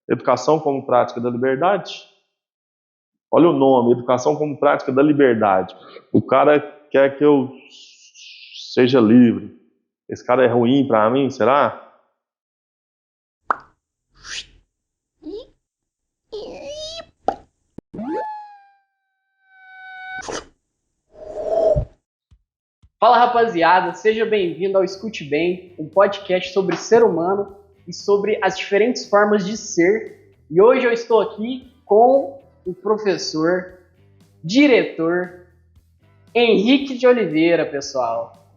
Educação como Prática da Liberdade. Olha o nome, Educação como Prática da Liberdade. O cara quer que eu seja livre. Esse cara é ruim para mim, será? Fala rapaziada, seja bem-vindo ao Escute Bem, um podcast sobre ser humano e sobre as diferentes formas de ser. E hoje eu estou aqui com o professor, diretor Henrique de Oliveira, pessoal.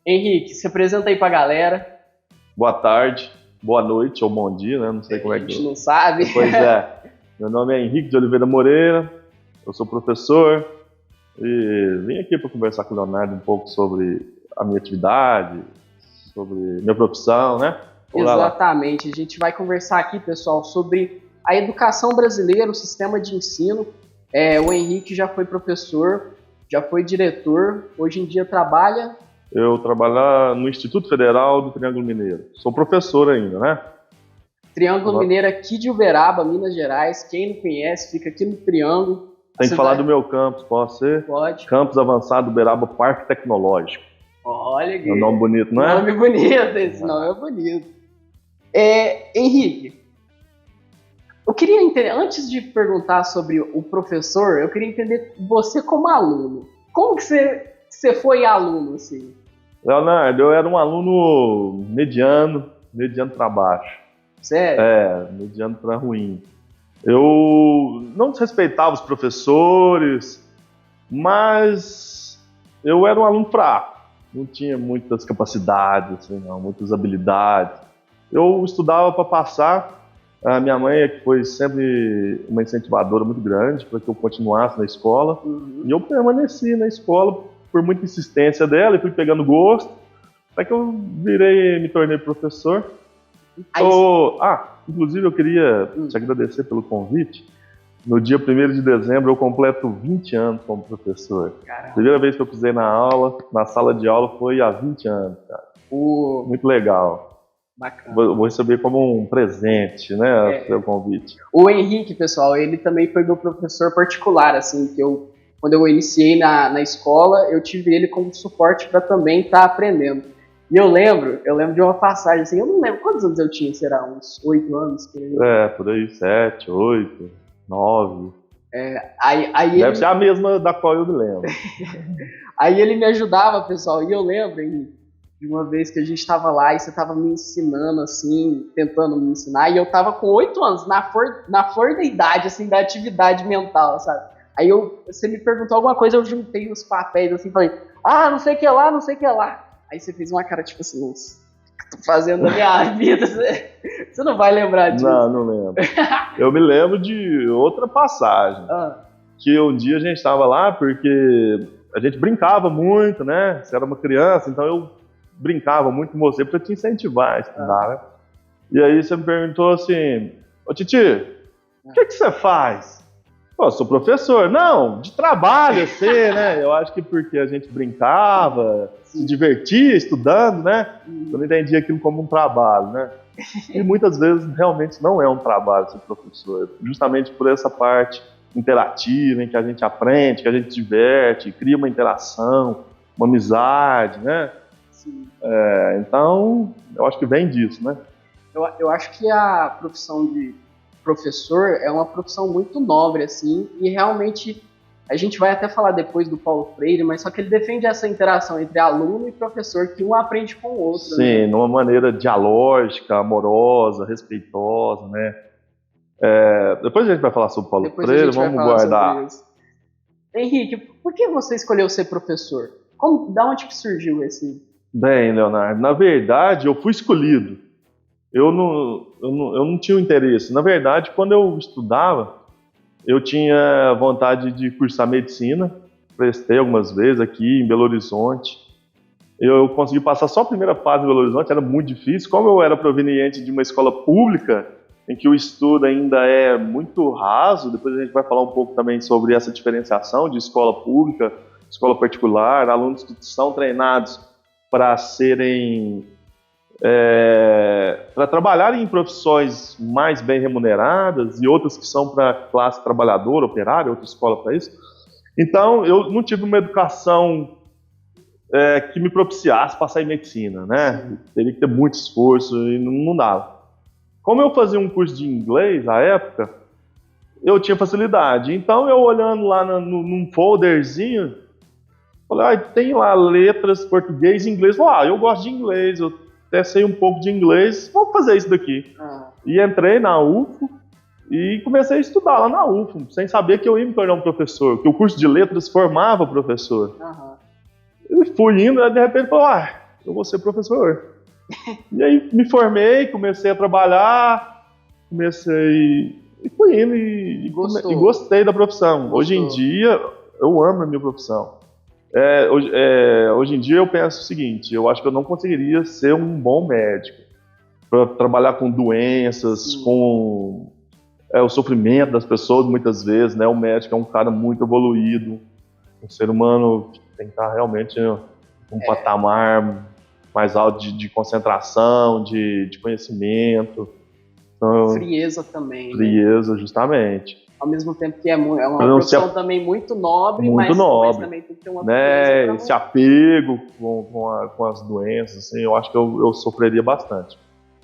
Henrique, se apresenta aí pra galera. Boa tarde, boa noite ou bom dia, né? Não sei como é que... A gente não sabe. Pois é, meu nome é Henrique de Oliveira Moreira, eu sou professor e vim aqui para conversar com o Leonardo um pouco sobre a minha atividade, sobre minha profissão, né? Exatamente, a gente vai conversar aqui, pessoal, sobre a educação brasileira, o sistema de ensino. O Henrique já foi professor, já foi diretor, hoje em dia trabalha... Eu trabalho no Instituto Federal do Triângulo Mineiro. Sou professor ainda, né? Triângulo Mineiro aqui de Uberaba, Minas Gerais. Quem não conhece, fica aqui no Triângulo. Tem que falar do meu campus, pode ser? Pode. Campus Avançado Uberaba Parque Tecnológico. Olha que... É um nome bonito, não é? Nome bonito, esse nome é bonito. Henrique, eu queria entender, antes de perguntar sobre o professor, eu queria entender você como aluno. Como que você foi aluno, assim? Leonardo, eu era um aluno mediano para baixo. Sério? Mediano para ruim. Eu não desrespeitava os professores, mas eu era um aluno fraco. Não tinha muitas capacidades, assim, não, muitas habilidades. Eu estudava para passar. A minha mãe que foi sempre uma incentivadora muito grande para que eu continuasse na escola. Uhum. E eu permaneci na escola por muita insistência dela e fui pegando gosto. Até que eu me tornei professor. Inclusive eu queria te agradecer pelo convite. No dia 1º de dezembro eu completo 20 anos como professor. Caramba. A primeira vez que eu pisei na sala de aula foi há 20 anos, cara. Muito legal. Bacana. Vou receber como um presente, né, seu convite. O Henrique, pessoal, ele também foi meu professor particular, assim, que quando eu iniciei na escola, eu tive ele como suporte para também estar aprendendo. E eu lembro de uma passagem, assim, eu não lembro quantos anos eu tinha, será uns 8 anos? Por aí, 7, 8, 9. Deve ser a mesma da qual eu me lembro. Aí ele me ajudava, pessoal, e eu lembro, Henrique, de uma vez que a gente estava lá e você estava me ensinando, assim, tentando me ensinar, e eu estava com 8 anos, na flor da idade, assim, da atividade mental, sabe? Aí você me perguntou alguma coisa, eu juntei os papéis, assim, falei, não sei o que lá, não sei o que lá. Aí você fez uma cara, tipo assim, nossa, o que eu tô fazendo na minha vida? Você não vai lembrar disso. Não lembro. Eu me lembro de outra passagem, que um dia a gente estava lá porque a gente brincava muito, né? Você era uma criança, então eu brincava muito com você para te incentivar a estudar, né? E aí você me perguntou assim, ô Titi, o que você faz? Pô, eu sou professor. Não, de trabalho, assim, né? Eu acho que porque a gente brincava, se divertia estudando, né? Eu não entendia aquilo como um trabalho, né? E muitas vezes realmente não é um trabalho ser professor, justamente por essa parte interativa em que a gente aprende, que a gente diverte, cria uma interação, uma amizade, né? Então, eu acho que vem disso, né? Eu acho que a profissão de professor é uma profissão muito nobre, assim, e realmente a gente vai até falar depois do Paulo Freire, mas só que ele defende essa interação entre aluno e professor, que um aprende com o outro. Sim, né? Numa maneira dialógica, amorosa, respeitosa, né? Depois a gente vai falar sobre o Paulo Freire, vamos guardar. Henrique, por que você escolheu ser professor? Da onde que surgiu esse... Bem, Leonardo, na verdade eu fui escolhido. Eu não tinha o interesse. Na verdade, quando eu estudava, eu tinha vontade de cursar medicina. Prestei algumas vezes aqui em Belo Horizonte. Eu consegui passar só a primeira fase em Belo Horizonte, era muito difícil. Como eu era proveniente de uma escola pública, em que o estudo ainda é muito raso, depois a gente vai falar um pouco também sobre essa diferenciação de escola pública, escola particular, alunos que são treinados para serem para trabalhar em profissões mais bem remuneradas e outras que são para classe trabalhadora, operária, outra escola para isso. Então, eu não tive uma educação que me propiciasse passar em medicina, né? Teria que ter muito esforço e não dava. Como eu fazia um curso de inglês à época, eu tinha facilidade. Então, eu olhando lá num folderzinho, falei, tem lá letras, português e inglês. Eu gosto de inglês, eu até sei um pouco de inglês, vamos fazer isso daqui. E entrei na UFO e comecei a estudar lá na UFO, sem saber que eu ia me tornar um professor, que o curso de letras formava professor. Eu fui indo, e de repente falei, eu vou ser professor. E aí me formei, comecei a trabalhar, e fui indo e gostei da profissão. Hoje em dia, eu amo a minha profissão. Hoje em dia eu penso o seguinte, eu acho que eu não conseguiria ser um bom médico para trabalhar com doenças, com o sofrimento das pessoas muitas vezes, né? O médico é um cara muito evoluído, um ser humano que tem que estar realmente um patamar mais alto de concentração, de conhecimento. Então, frieza também. Frieza, né? Justamente. Ao mesmo tempo que é uma profissão também muito nobre, mas também tem que ter uma frieza. Esse apego com as doenças, assim, eu acho que eu sofreria bastante.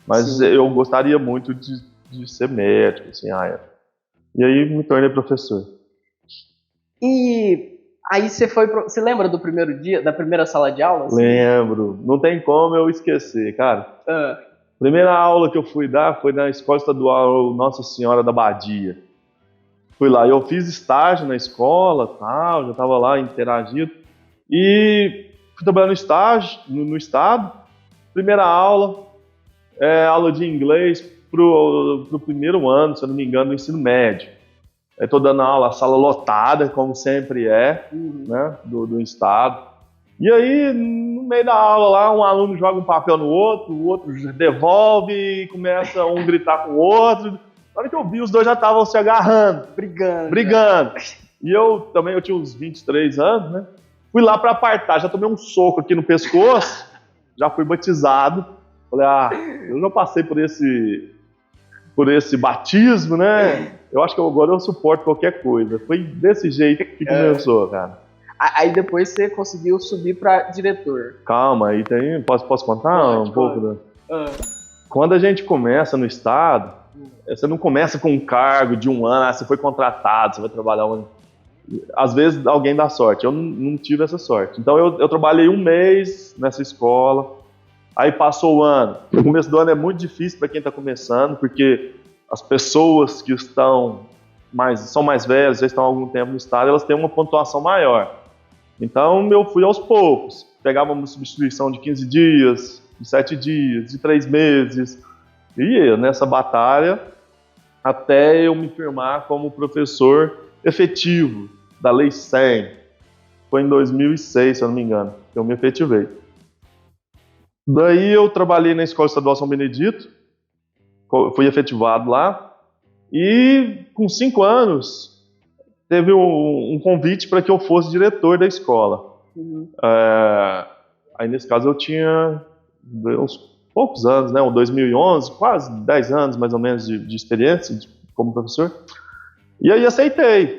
Mas eu gostaria muito de ser médico, assim, E aí me tornei professor. E aí você lembra do primeiro dia, da primeira sala de aula? Assim? Lembro. Não tem como eu esquecer, cara. Primeira aula que eu fui dar foi na Escola Estadual Nossa Senhora da Badia. Fui lá, eu fiz estágio na escola, tal, já estava lá interagindo. E fui trabalhar no estágio, no estado. Primeira aula, aula de inglês pro primeiro ano, se eu não me engano, do ensino médio. Estou dando aula, a sala lotada, como sempre né, do estado. E aí, no meio da aula lá, um aluno joga um papel no outro, o outro devolve e começa um gritar com o outro. Na hora que eu vi, os dois já estavam se agarrando. Brigando. E eu tinha uns 23 anos, né? Fui lá para apartar, já tomei um soco aqui no pescoço, já fui batizado. Falei, eu já passei por esse batismo, né? Eu acho que agora eu suporto qualquer coisa. Foi desse jeito que começou, cara. Aí depois você conseguiu subir para diretor. Calma, aí tem... Posso contar um pouco? Quando a gente começa no estado, você não começa com um cargo de um ano, você foi contratado, você vai trabalhar um ano. Às vezes alguém dá sorte, eu não tive essa sorte. Então eu trabalhei um mês nessa escola, aí passou o ano. O começo do ano é muito difícil para quem está começando, porque as pessoas que são mais velhas, já estão há algum tempo no estado, elas têm uma pontuação maior. Então eu fui aos poucos, pegava uma substituição de 15 dias, de 7 dias, de 3 meses, e ia nessa batalha até eu me firmar como professor efetivo da Lei 100. Foi em 2006, se eu não me engano, que eu me efetivei. Daí eu trabalhei na Escola Estadual São Benedito, fui efetivado lá, e com 5 anos teve um convite para que eu fosse diretor da escola. Aí nesse caso eu tinha uns poucos anos, né? 2011, quase 10 anos mais ou menos de experiência como professor. E aí aceitei.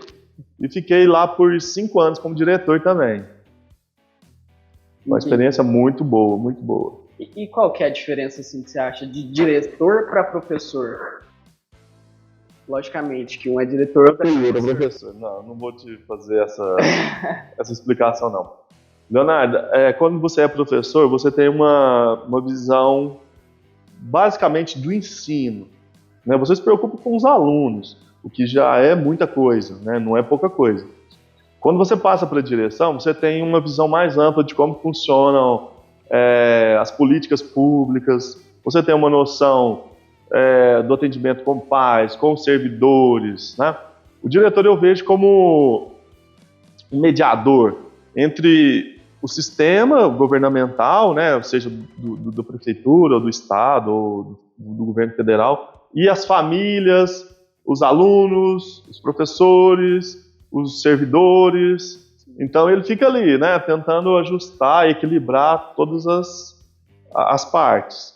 E fiquei lá por 5 anos como diretor também. Uma experiência muito boa, muito boa. E qual que é a diferença, assim, que você acha de diretor para professor? Logicamente que um é diretor, outro é professor. Não vou te fazer essa explicação, não. Leonardo, quando você é professor, você tem uma visão basicamente do ensino, né? Você se preocupa com os alunos, o que já é muita coisa, né? Não é pouca coisa. Quando você passa para a direção, você tem uma visão mais ampla de como funcionam as políticas públicas, você tem uma noção do atendimento com pais, com servidores, né? O diretor eu vejo como um mediador entre o sistema governamental, né, ou seja, da prefeitura, ou do estado, ou do governo federal, e as famílias, os alunos, os professores, os servidores. Então ele fica ali, né, tentando ajustar, equilibrar todas as partes.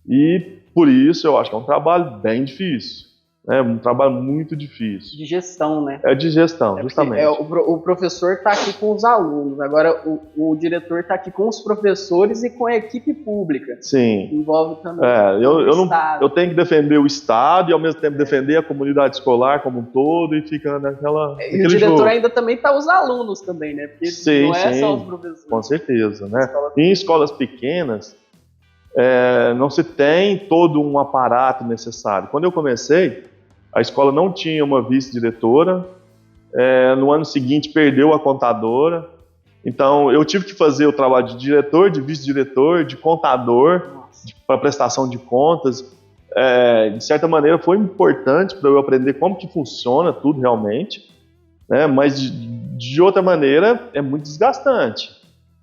E por isso eu acho que é um trabalho bem difícil. É um trabalho muito difícil. De gestão, né? É de gestão, justamente. O professor está aqui com os alunos, agora o diretor está aqui com os professores e com a equipe pública. Sim. Envolve também eu tenho que defender o Estado e ao mesmo tempo defender a comunidade escolar como um todo e fica naquela. E o diretor jogo. Ainda também está os alunos também, né? Porque sim, não é sim, só os professores. Com certeza, né? Em escolas pequenas, não se tem todo um aparato necessário. Quando eu comecei, a escola não tinha uma vice-diretora, no ano seguinte perdeu a contadora, então eu tive que fazer o trabalho de diretor, de vice-diretor, de contador, para prestação de contas. De certa maneira foi importante para eu aprender como que funciona tudo realmente, né? Mas de outra maneira é muito desgastante,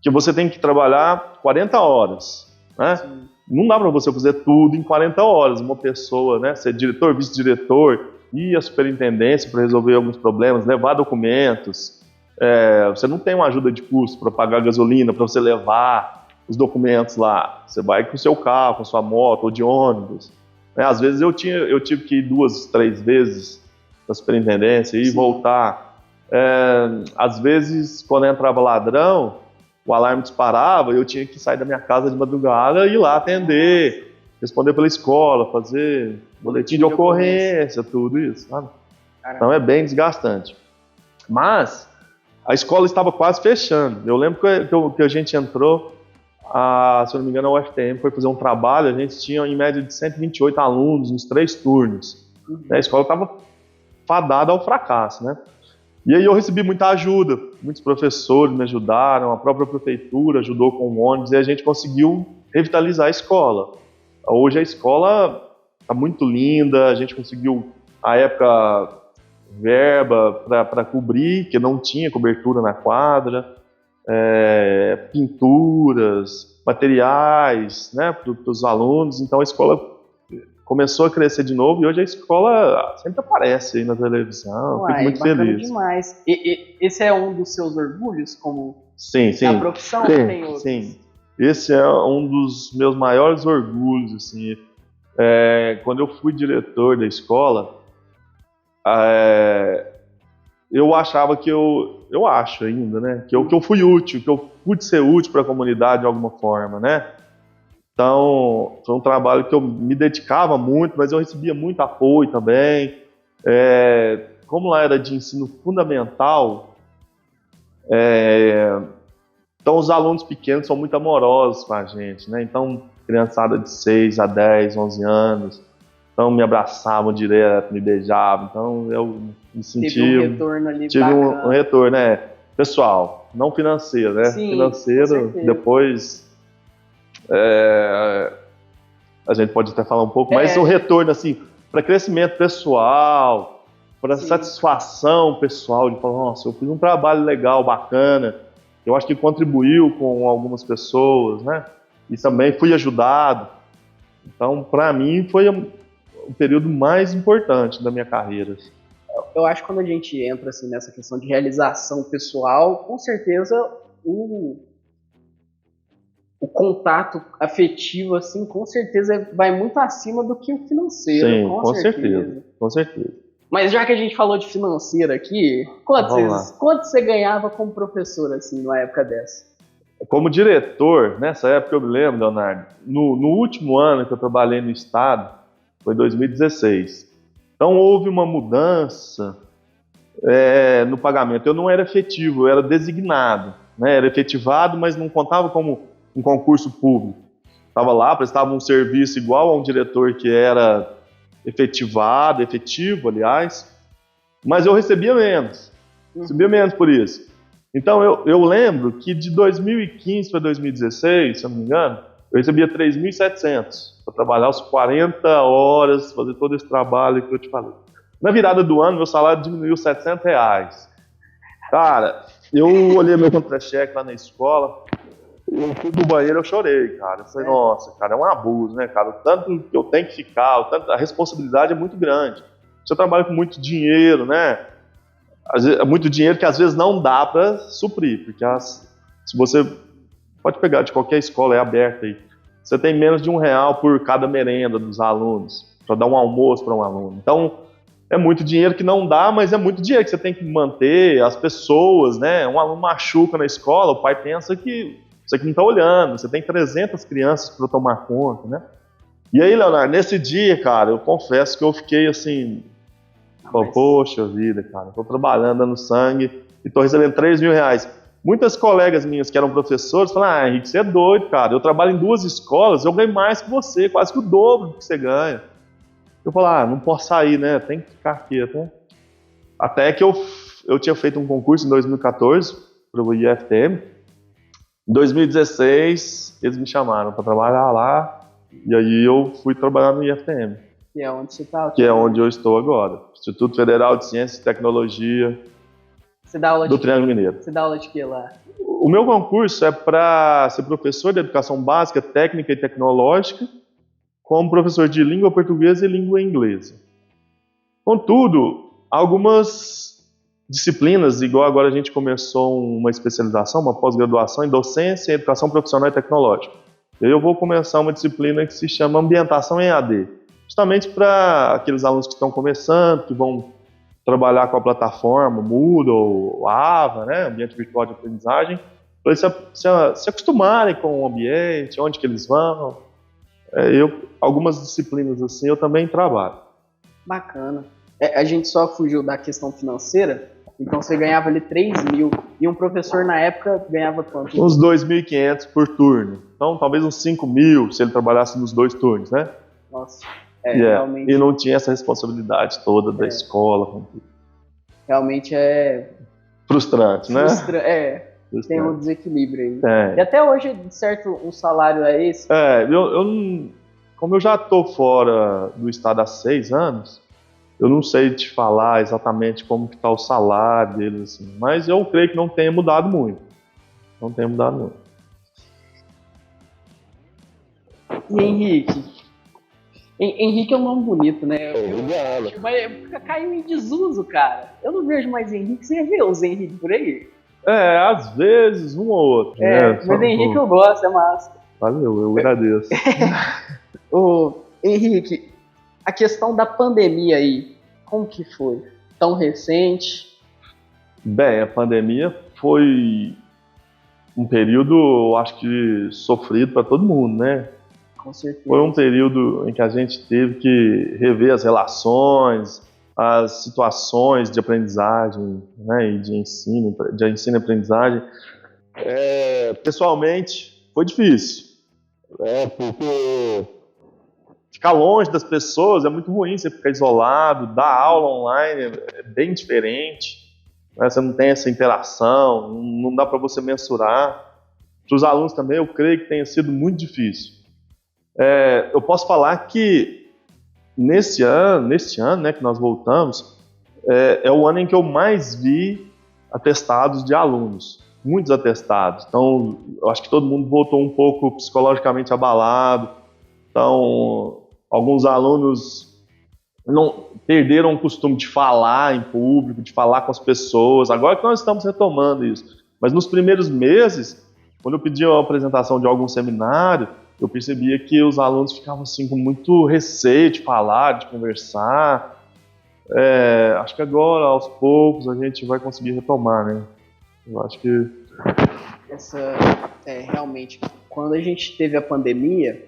que você tem que trabalhar 40 horas, né? Sim. Não dá para você fazer tudo em 40 horas. Uma pessoa, né, ser diretor, vice-diretor, ir à superintendência para resolver alguns problemas, levar documentos. Você não tem uma ajuda de custo para pagar gasolina, para você levar os documentos lá. Você vai com o seu carro, com a sua moto ou de ônibus. Às vezes eu tive que ir 2, 3 vezes para a superintendência e voltar. Às vezes, quando entrava ladrão, o alarme disparava e eu tinha que sair da minha casa de madrugada e ir lá atender, responder pela escola, fazer boletim de ocorrência, tudo isso, sabe? Então é bem desgastante. Mas a escola estava quase fechando. Eu lembro que a gente entrou, se eu não me engano, a UFTM foi fazer um trabalho, a gente tinha em média de 128 alunos nos 3 turnos. A escola estava fadada ao fracasso, né? E aí eu recebi muita ajuda, muitos professores me ajudaram, a própria prefeitura ajudou com o ônibus e a gente conseguiu revitalizar a escola. Hoje a escola está muito linda, a gente conseguiu, à época, verba para cobrir, que não tinha cobertura na quadra, pinturas, materiais, né, para os alunos, então a escola começou a crescer de novo e hoje a escola sempre aparece aí na televisão. Fico muito feliz. Demais. Esse é um dos seus orgulhos como sim. na profissão? Sim, tem outros? Sim. Esse é um dos meus maiores orgulhos. Assim. Quando eu fui diretor da escola, eu achava que eu acho ainda, né, que eu fui útil, que eu pude ser útil para a comunidade de alguma forma, né? Então, foi um trabalho que eu me dedicava muito, mas eu recebia muito apoio também. Como lá era de ensino fundamental, então os alunos pequenos são muito amorosos com a gente, né? Então, criançada de 6 a 10, 11 anos, então me abraçavam direto, me beijavam, então eu me senti... Teve um retorno ali tive um retorno, né? Pessoal, não financeiro, né? Sim, financeiro, depois... a gente pode até falar um pouco, mas o retorno assim, para crescimento pessoal, para satisfação pessoal, de falar, nossa, eu fiz um trabalho legal, bacana, eu acho que contribuiu com algumas pessoas, né? E também fui ajudado. Então, para mim, foi o período mais importante da minha carreira. Eu acho que quando a gente entra assim, nessa questão de realização pessoal, com certeza o contato afetivo, assim, com certeza vai muito acima do que o financeiro. Sim, com certeza. Com certeza. Mas já que a gente falou de financeiro aqui, quanto você ganhava como professor, assim, numa época dessa? Como diretor, nessa época eu me lembro, Leonardo, no último ano que eu trabalhei no Estado, foi 2016. Então houve uma mudança no pagamento. Eu não era efetivo, eu era designado, né? Era efetivado, mas não contava como um concurso público. Estava lá, prestava um serviço igual a um diretor que era efetivo, aliás, mas eu recebia menos por isso. Então eu lembro que de 2015 para 2016, se eu não me engano, eu recebia 3.700 para trabalhar os 40 horas, fazer todo esse trabalho que eu te falei. Na virada do ano, meu salário diminuiu R$700. Cara, eu olhei meu contra-cheque lá na escola, eu fui pro banheiro, eu chorei, cara. Eu falei, nossa, cara, é um abuso, né, cara? O tanto que eu tenho que ficar, a responsabilidade é muito grande. Você trabalha com muito dinheiro, né? Muito dinheiro que às vezes não dá para suprir, porque se você pode pegar de qualquer escola, é aberta aí. você tem menos de R$1 por cada merenda dos alunos, para dar um almoço para um aluno. Então, é muito dinheiro que não dá, mas é muito dinheiro que você tem que manter as pessoas, né? Um aluno machuca na escola, o pai pensa que você que não está olhando, você tem 300 crianças para tomar conta, né? E aí, Leonardo, nesse dia, cara, eu confesso que eu fiquei assim, poxa vida, cara, estou trabalhando, dando sangue e estou recebendo R$3.000. Muitas colegas minhas que eram professores falaram, Henrique, você é doido, cara, eu trabalho em 2 escolas, eu ganho mais que você, quase que o dobro do que você ganha. Eu falei, não posso sair, né, tem que ficar quieto, né? Até que eu tinha feito um concurso em 2014 para o IFTM. Em 2016, eles me chamaram para trabalhar lá, e aí eu fui trabalhar no IFTM. Que é onde você está? Que é onde eu estou agora. Instituto Federal de Ciência e Tecnologia do Triângulo Mineiro. Você dá aula de quê lá? O meu concurso é para ser professor de educação básica, técnica e tecnológica, como professor de língua portuguesa e língua inglesa. Contudo, algumas disciplinas, igual agora a gente começou uma especialização, uma pós-graduação em docência, educação profissional e tecnológica. E aí eu vou começar uma disciplina que se chama ambientação em AD, justamente para aqueles alunos que estão começando, que vão trabalhar com a plataforma Moodle, Ava, né, ambiente virtual de aprendizagem, para eles se acostumarem com o ambiente, onde que eles vão. Algumas disciplinas assim eu também trabalho. Bacana. A gente só fugiu da questão financeira, então você ganhava ali 3.000, e um professor na época ganhava quanto? Uns 2.500 por turno, então talvez uns 5.000 se ele trabalhasse nos 2 turnos, né? Nossa, realmente... E não tinha essa responsabilidade toda da escola. Realmente é... frustrante, né? Tem um desequilíbrio aí. E até hoje, de certo, um salário é esse? Como eu já estou fora do estado há 6 anos, eu não sei te falar exatamente como que está o salário deles, assim, mas eu creio que não tenha mudado muito. Não tenha mudado muito. E Henrique? Henrique é um nome bonito, né? Mas caiu em desuso, cara. Eu não vejo mais Henrique. Você vê os Henrique por aí? Às vezes, um ou outro. Mas Henrique eu gosto, é massa. Valeu, eu agradeço. Henrique, a questão da pandemia aí, como que foi? Tão recente? Bem, a pandemia foi um período, eu acho que sofrido para todo mundo, né? Com certeza. Foi um período em que a gente teve que rever as relações, as situações de aprendizagem, né, e de ensino e aprendizagem. Pessoalmente, foi difícil. Porque ficar longe das pessoas é muito ruim, você ficar isolado, dar aula online é bem diferente, né, você não tem essa interação, não dá para você mensurar. Para os alunos também, eu creio que tenha sido muito difícil. Eu posso falar que neste ano, né, que nós voltamos, é o ano em que eu mais vi atestados de alunos, muitos atestados. Então, eu acho que todo mundo voltou um pouco psicologicamente abalado. Então, alguns alunos não perderam o costume de falar em público, de falar com as pessoas. Agora que nós estamos retomando isso. Mas nos primeiros meses, quando eu pedi a apresentação de algum seminário, eu percebia que os alunos ficavam assim, com muito receio de falar, de conversar. Acho que agora, aos poucos, a gente vai conseguir retomar, né? Eu acho que... Realmente, quando a gente teve a pandemia,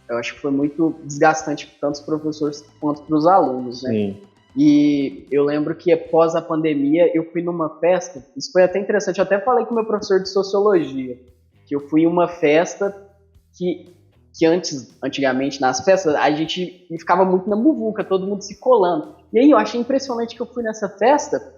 eu acho que foi muito desgastante para tanto os professores quanto para os alunos, né? Sim. E eu lembro que após a pandemia, eu fui numa festa, isso foi até interessante, eu até falei com o meu professor de sociologia, que eu fui em uma festa que antigamente nas festas, a gente ficava muito na muvuca, todo mundo se colando. E aí eu achei impressionante que eu fui nessa festa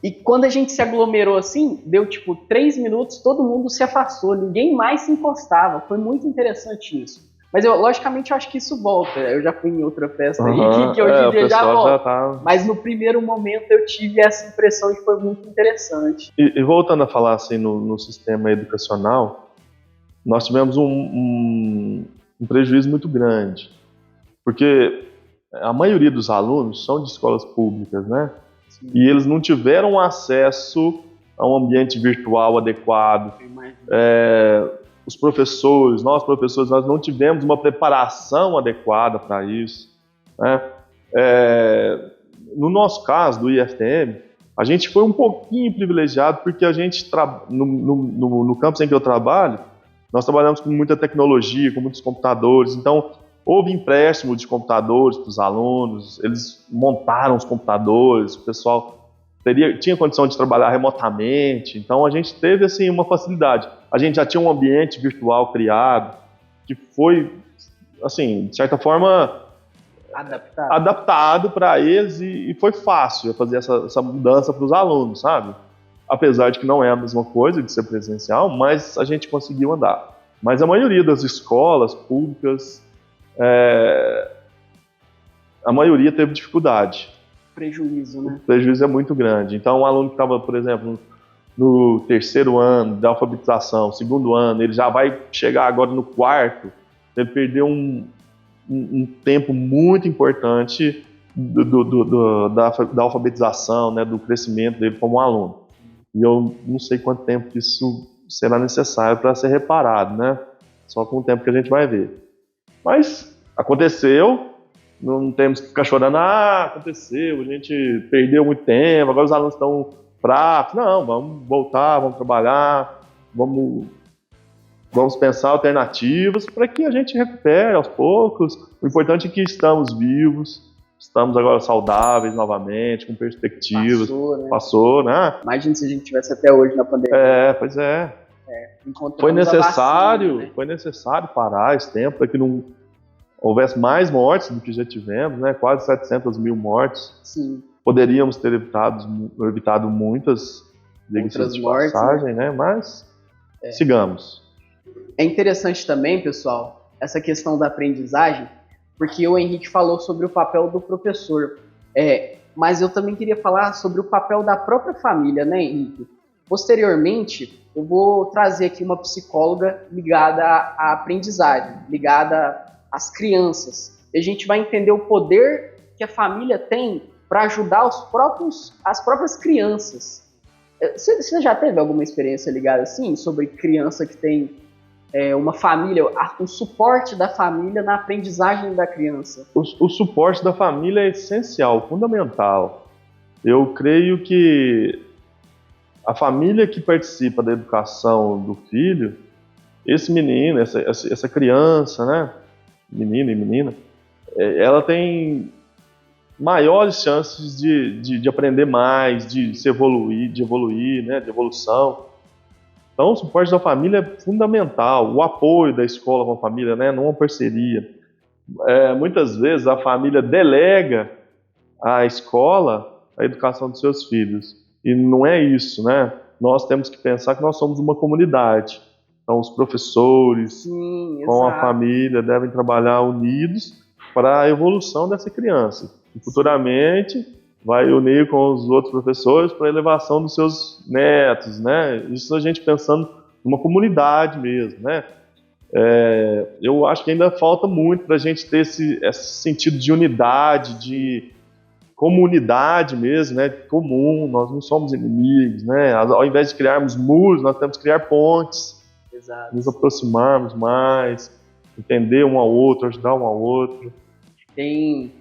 e quando a gente se aglomerou assim, deu tipo 3 minutos, todo mundo se afastou, ninguém mais se encostava. Foi muito interessante isso. Mas logicamente eu acho que isso volta. Eu já fui em outra festa aí que hoje em dia já volta. Mas no primeiro momento eu tive essa impressão de que foi muito interessante. E voltando a falar assim no sistema educacional, nós tivemos um prejuízo muito grande, porque a maioria dos alunos são de escolas públicas, né? Sim. E eles não tiveram acesso a um ambiente virtual adequado. os professores, nós professores, nós não tivemos uma preparação adequada para isso, né? No nosso caso, do IFTM, a gente foi um pouquinho privilegiado porque a gente, no campus em que eu trabalho, nós trabalhamos com muita tecnologia, com muitos computadores, então houve empréstimo de computadores para os alunos, eles montaram os computadores, o pessoal tinha condição de trabalhar remotamente, então a gente teve assim, uma facilidade. A gente já tinha um ambiente virtual criado, que foi, assim, de certa forma, adaptado para eles e foi fácil fazer essa mudança para os alunos, sabe? Apesar de que não é a mesma coisa de ser presencial, mas a gente conseguiu andar. Mas a maioria das escolas públicas, a maioria teve dificuldade. Prejuízo, né? O prejuízo é muito grande. Então, um aluno que estava, por exemplo, no terceiro ano da alfabetização, segundo ano, ele já vai chegar agora no quarto, ele perdeu um tempo muito importante da alfabetização, né, do crescimento dele como aluno. E eu não sei quanto tempo isso será necessário para ser reparado, né? Só com o tempo que a gente vai ver. Mas aconteceu, não temos que ficar chorando, aconteceu, a gente perdeu muito tempo, agora os alunos estão fracos. Não, vamos voltar, vamos trabalhar, vamos pensar alternativas para que a gente recupere aos poucos. O importante é que estamos vivos, estamos agora saudáveis novamente, com perspectivas. Passou, né? Imagina se a gente tivesse até hoje na pandemia. Pois é. Foi necessário, vacina, né? Foi necessário parar esse tempo para que não houvesse mais mortes do que já tivemos, né? Quase 700 mil mortes. Sim. Poderíamos ter evitado muitas outras de mortes, passagem, né? Mas sigamos. É interessante também, pessoal, essa questão da aprendizagem, porque o Henrique falou sobre o papel do professor. Mas eu também queria falar sobre o papel da própria família, né, Henrique? Posteriormente, eu vou trazer aqui uma psicóloga ligada à aprendizagem, ligada às crianças. E a gente vai entender o poder que a família tem para ajudar as próprias crianças. Você já teve alguma experiência ligada assim, sobre criança que tem uma família, o suporte da família na aprendizagem da criança? O suporte da família é essencial, fundamental. Eu creio que a família que participa da educação do filho, esse menino, essa criança, né, menino e menina, ela tem maiores chances de aprender mais, de evoluir, né, de evolução. Então, o suporte da família é fundamental, o apoio da escola com a família, né, numa parceria. Muitas vezes a família delega à escola a educação dos seus filhos. E não é isso, né? Nós temos que pensar que nós somos uma comunidade. Então, os professores, com a família, devem trabalhar unidos para a evolução dessa criança. E futuramente vai unir com os outros professores para a elevação dos seus netos, né? Isso a gente pensando numa comunidade mesmo, né? Eu acho que ainda falta muito para a gente ter esse sentido de unidade, de comunidade mesmo, né? Comum, nós não somos inimigos, né? Ao invés de criarmos muros, nós temos que criar pontes. Exato. Nos aproximarmos mais, entender um ao outro, ajudar um ao outro. Tem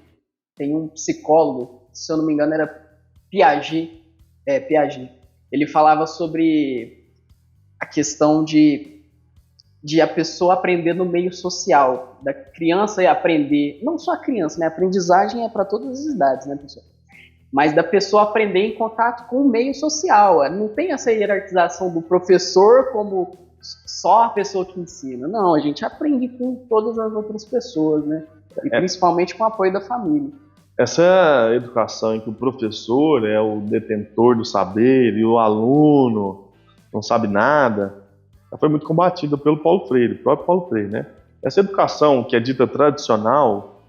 um psicólogo, se eu não me engano era Piaget. Piaget. Ele falava sobre a questão de a pessoa aprender no meio social, da criança aprender, não só a criança, né? A aprendizagem é para todas as idades, né, pessoal? Mas da pessoa aprender em contato com o meio social. Não tem essa hierarquização do professor como só a pessoa que ensina. Não, a gente aprende com todas as outras pessoas, né? E principalmente com o apoio da família. Essa educação em que o professor é o detentor do saber e o aluno não sabe nada, foi muito combatida pelo Paulo Freire, o próprio Paulo Freire, né? Essa educação que é dita tradicional,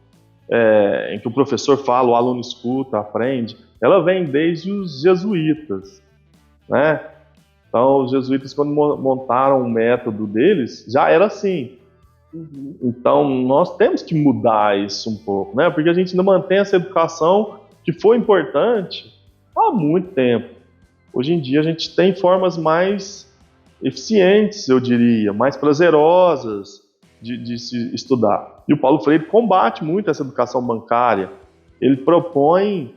em que o professor fala, o aluno escuta, aprende, ela vem desde os jesuítas, né? Então, os jesuítas, quando montaram o método deles, já era assim. Uhum. Então, nós temos que mudar isso um pouco, né? Porque a gente ainda mantém essa educação que foi importante há muito tempo. Hoje em dia, a gente tem formas mais eficientes, eu diria, mais prazerosas de se estudar. E o Paulo Freire combate muito essa educação bancária. Ele propõe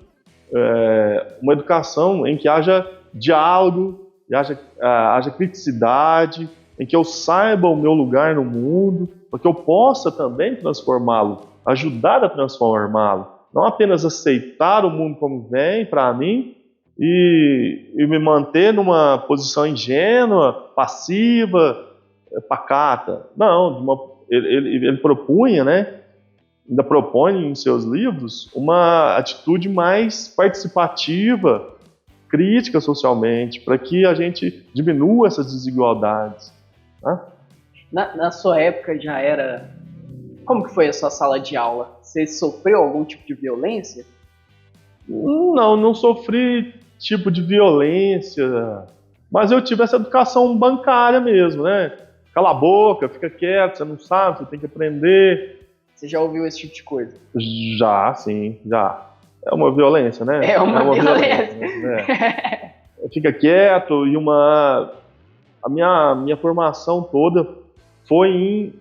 uma educação em que haja diálogo, haja criticidade, em que eu saiba o meu lugar no mundo, para que eu possa também transformá-lo, ajudar a transformá-lo. Não apenas aceitar o mundo como vem para mim e me manter numa posição ingênua, passiva, pacata. Não, ele propunha, né? Ainda propõe em seus livros uma atitude mais participativa, crítica socialmente, para que a gente diminua essas desigualdades. Né? Na sua época já era... Como que foi a sua sala de aula? Você sofreu algum tipo de violência? Não sofri tipo de violência, mas eu tive essa educação bancária mesmo, né? Cala a boca, fica quieto, você não sabe, você tem que aprender. Você já ouviu esse tipo de coisa? Já, sim, já. É uma violência, né? É uma violência. Né? Fica quieto e a minha formação toda foi em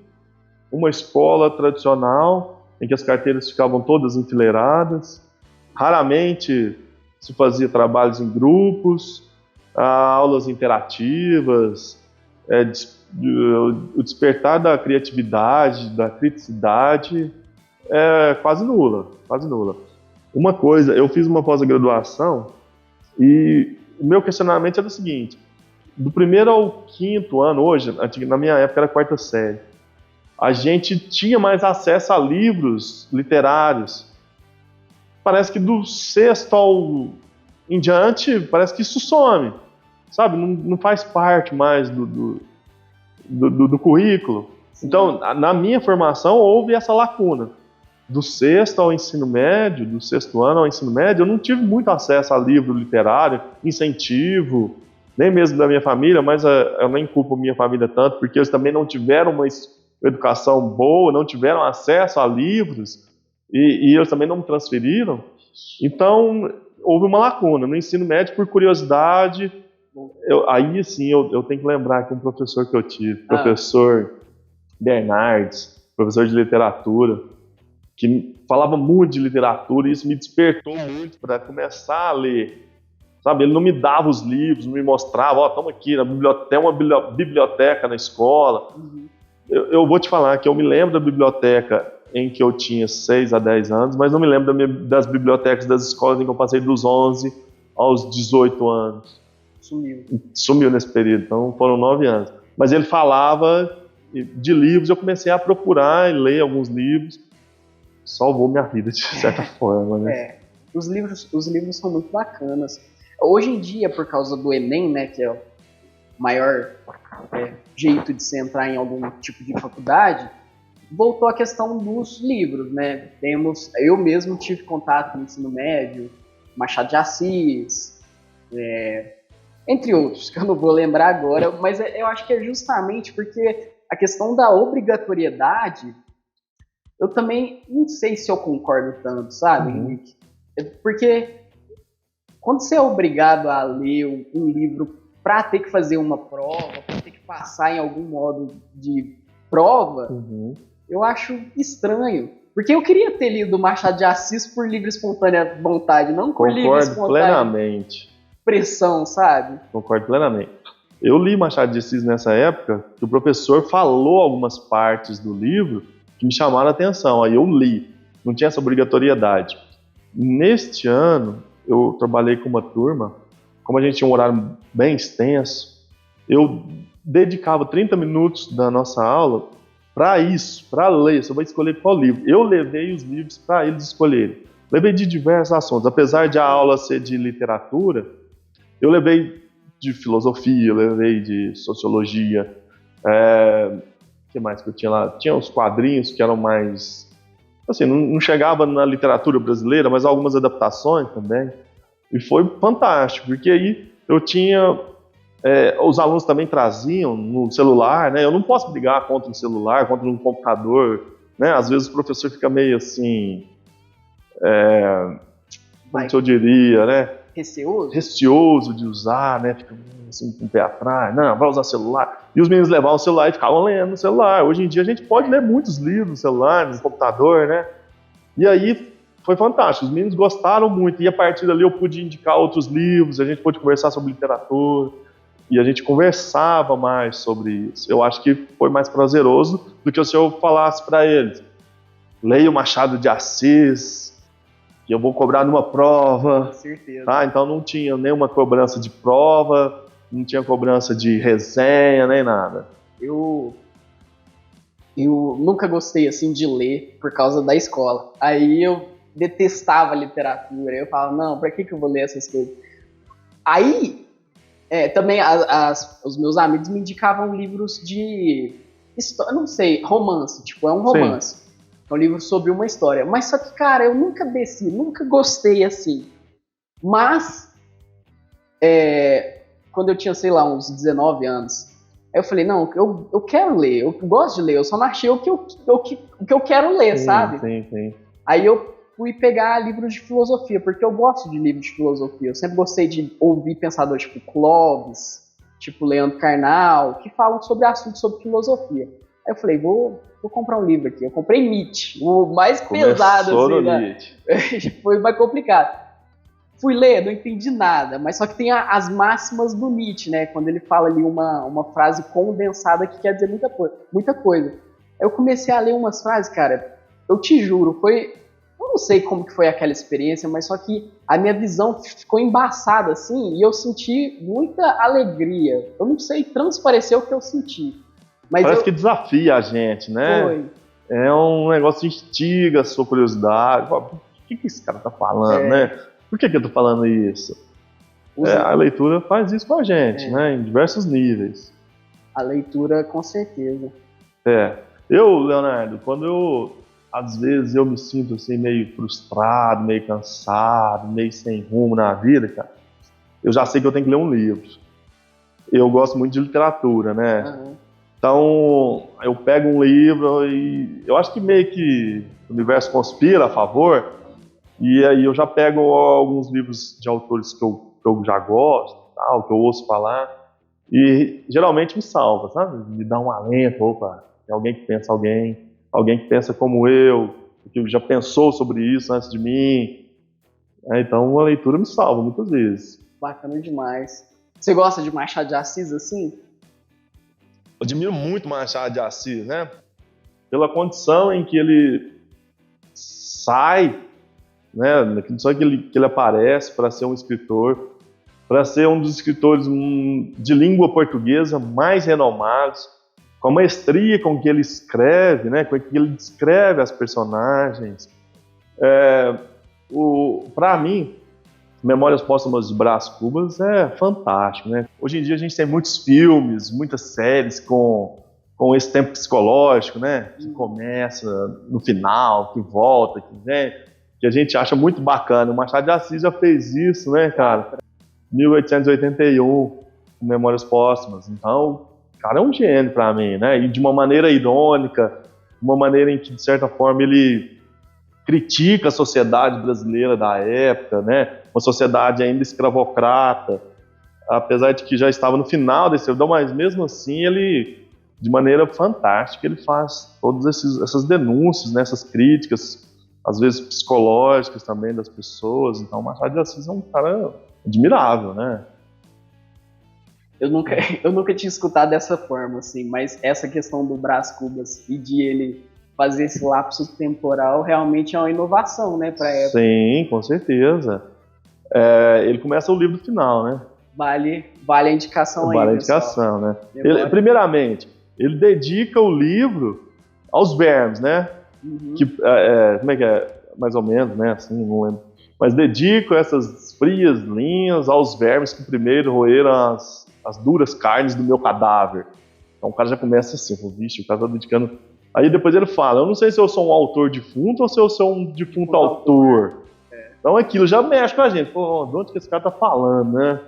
uma escola tradicional em que as carteiras ficavam todas enfileiradas. Raramente se fazia trabalhos em grupos, aulas interativas, o despertar da criatividade, da criticidade é quase nula, quase nula. Uma coisa, eu fiz uma pós-graduação e o meu questionamento era o seguinte: do primeiro ao quinto ano, hoje, na minha época era a quarta série, a gente tinha mais acesso a livros literários. Parece que do sexto ao em diante, parece que isso some, sabe? Não faz parte mais do currículo. Sim. Então, na minha formação, houve essa lacuna. Do sexto ao ensino médio, do sexto ano ao ensino médio, eu não tive muito acesso a livro literário, incentivo, nem mesmo da minha família, mas eu nem culpo a minha família tanto, porque eles também não tiveram uma educação boa, não tiveram acesso a livros, e eles também não me transferiram. Então, houve uma lacuna. No ensino médio, por curiosidade, aí sim eu tenho que lembrar que um professor que eu tive, professor Bernardes, professor de literatura, que falava muito de literatura, e isso me despertou muito para começar a ler. Sabe, ele não me dava os livros, não me mostrava, toma aqui, tem uma biblioteca na escola. Uhum. Eu vou te falar que eu me lembro da biblioteca em que eu tinha 6 a 10 anos, mas não me lembro das bibliotecas das escolas em que eu passei dos 11 aos 18 anos. Sumiu nesse período, então foram 9 anos. Mas ele falava de livros, eu comecei a procurar e ler alguns livros. Salvou minha vida de certa forma, né? Os livros são muito bacanas. Hoje em dia, por causa do Enem, né, que é o maior jeito de se entrar em algum tipo de faculdade, voltou a questão dos livros, né? Eu mesmo tive contato no ensino médio, Machado de Assis, entre outros, que eu não vou lembrar agora, mas eu acho que é justamente porque a questão da obrigatoriedade, eu também não sei se eu concordo tanto, sabe, Henrique? Porque quando você é obrigado a ler um livro para ter que fazer uma prova, para ter que passar em algum modo de prova, eu acho estranho. Porque eu queria ter lido Machado de Assis por livre e espontânea vontade, não por livre e espontânea pressão, sabe? Concordo plenamente. Eu li Machado de Assis nessa época, que o professor falou algumas partes do livro que me chamaram a atenção, aí eu li. Não tinha essa obrigatoriedade. Neste ano, eu trabalhei com uma turma, como a gente tinha um horário bem extenso, eu dedicava 30 minutos da nossa aula para isso, para ler, você vai escolher qual livro. Eu levei os livros para eles escolherem. Levei de diversos assuntos, apesar de a aula ser de literatura, eu levei de filosofia, eu levei de sociologia, o que mais que eu tinha lá? Tinha os quadrinhos que eram mais... Assim, não chegava na literatura brasileira, mas algumas adaptações também. E foi fantástico, porque aí eu tinha... os alunos também traziam no celular, né? Eu não posso brigar contra um celular, contra um computador, né? Às vezes o professor fica meio assim... como eu diria, né? Receoso de usar, né? Fica assim com o pé atrás, não, vai usar celular. E os meninos levavam o celular e ficavam lendo no celular. Hoje em dia a gente pode ler muitos livros no celular, no computador, né? E aí foi fantástico, os meninos gostaram muito. E a partir dali eu pude indicar outros livros, a gente pôde conversar sobre literatura. E a gente conversava mais sobre isso. Eu acho que foi mais prazeroso do que se eu falasse para eles: leia o Machado de Assis, que eu vou cobrar numa prova. Com certeza. Tá? Então não tinha nenhuma cobrança de prova, não tinha cobrança de resenha, nem nada. Eu nunca gostei assim de ler por causa da escola. Aí eu detestava literatura. Eu falava, não, pra que eu vou ler essas coisas? Aí, também os meus amigos me indicavam livros de história, não sei, romance. Tipo, é um romance. Sim. É um livro sobre uma história. Mas só que, cara, eu nunca nunca gostei assim. Mas, quando eu tinha, sei lá, uns 19 anos, aí eu falei, não, eu quero ler, eu gosto de ler, eu só não achei o que eu quero ler, sim, sabe? Sim. Aí eu fui pegar livros de filosofia, porque eu gosto de livros de filosofia. Eu sempre gostei de ouvir pensadores tipo Clóvis, tipo Leandro Carnal, que falam sobre assuntos sobre filosofia. Aí eu falei, vou comprar um livro aqui. Eu comprei Nietzsche, o mais pesado, assim, né? Foi mais complicado. Fui ler, não entendi nada, mas só que tem as máximas do Nietzsche, né? Quando ele fala ali uma frase condensada que quer dizer muita coisa. Aí eu comecei a ler umas frases, cara, eu te juro, eu não sei como que foi aquela experiência, mas só que a minha visão ficou embaçada, assim, e eu senti muita alegria. Eu não sei, transpareceu o que eu senti. Mas parece que desafia a gente, né? Foi. É um negócio que instiga a sua curiosidade. O que esse cara tá falando, né? Por que eu tô falando isso? A leitura faz isso com a gente, né? Em diversos níveis. A leitura, com certeza. Eu, Leonardo, às vezes eu me sinto assim meio frustrado, meio cansado, meio sem rumo na vida, cara, eu já sei que eu tenho que ler um livro. Eu gosto muito de literatura, né? Uhum. Então, eu pego um livro e eu acho que meio que o universo conspira a favor, e aí eu já pego alguns livros de autores que eu já gosto, tal, que eu ouço falar, e geralmente me salva, sabe? Me dá um alento, opa, tem alguém que pensa alguém que pensa como eu, que já pensou sobre isso antes de mim. Então a leitura me salva muitas vezes. Bacana demais. Você gosta de Machado de Assis assim? Eu admiro muito Machado de Assis, né? Pela condição em que ele sai, né? Na condição que ele aparece para ser um escritor, para ser um dos escritores de língua portuguesa mais renomados, com a maestria com que ele escreve, né? Com que ele descreve as personagens. Para mim, Memórias Póstumas de Brás Cubas é fantástico, né? Hoje em dia a gente tem muitos filmes, muitas séries com esse tempo psicológico, né? Que começa no final, que volta, que vem, que a gente acha muito bacana. O Machado de Assis já fez isso, né, cara? 1881, Memórias Póstumas. Então, o cara é um gênio para mim, né? E de uma maneira irônica, uma maneira em que, de certa forma, ele critica a sociedade brasileira da época, né? Uma sociedade ainda escravocrata, apesar de que já estava no final desse servidão, mas mesmo assim ele, de maneira fantástica, ele faz todas essas denúncias, né? Essas críticas, às vezes psicológicas também das pessoas. Então o Machado de Assis é um cara admirável, né? Eu nunca tinha escutado dessa forma, assim, mas essa questão do Brás Cubas e de ele fazer esse lapso temporal realmente é uma inovação, né, para época. Sim, com certeza. Ele começa o livro final, né? Vale a indicação aí, vale a indicação, né? Primeiramente, ele dedica o livro aos vermes, né? Uhum. Que, como é que é? Mais ou menos, né? Assim, não lembro. Mas dedica essas frias linhas aos vermes que primeiro roeram as duras carnes do meu cadáver. Então o cara já começa assim, vixe, o cara tá dedicando... Aí depois ele fala, eu não sei se eu sou um autor defunto ou se eu sou um defunto autor. Então aquilo já mexe com a gente. Pô, de onde que esse cara tá falando, né?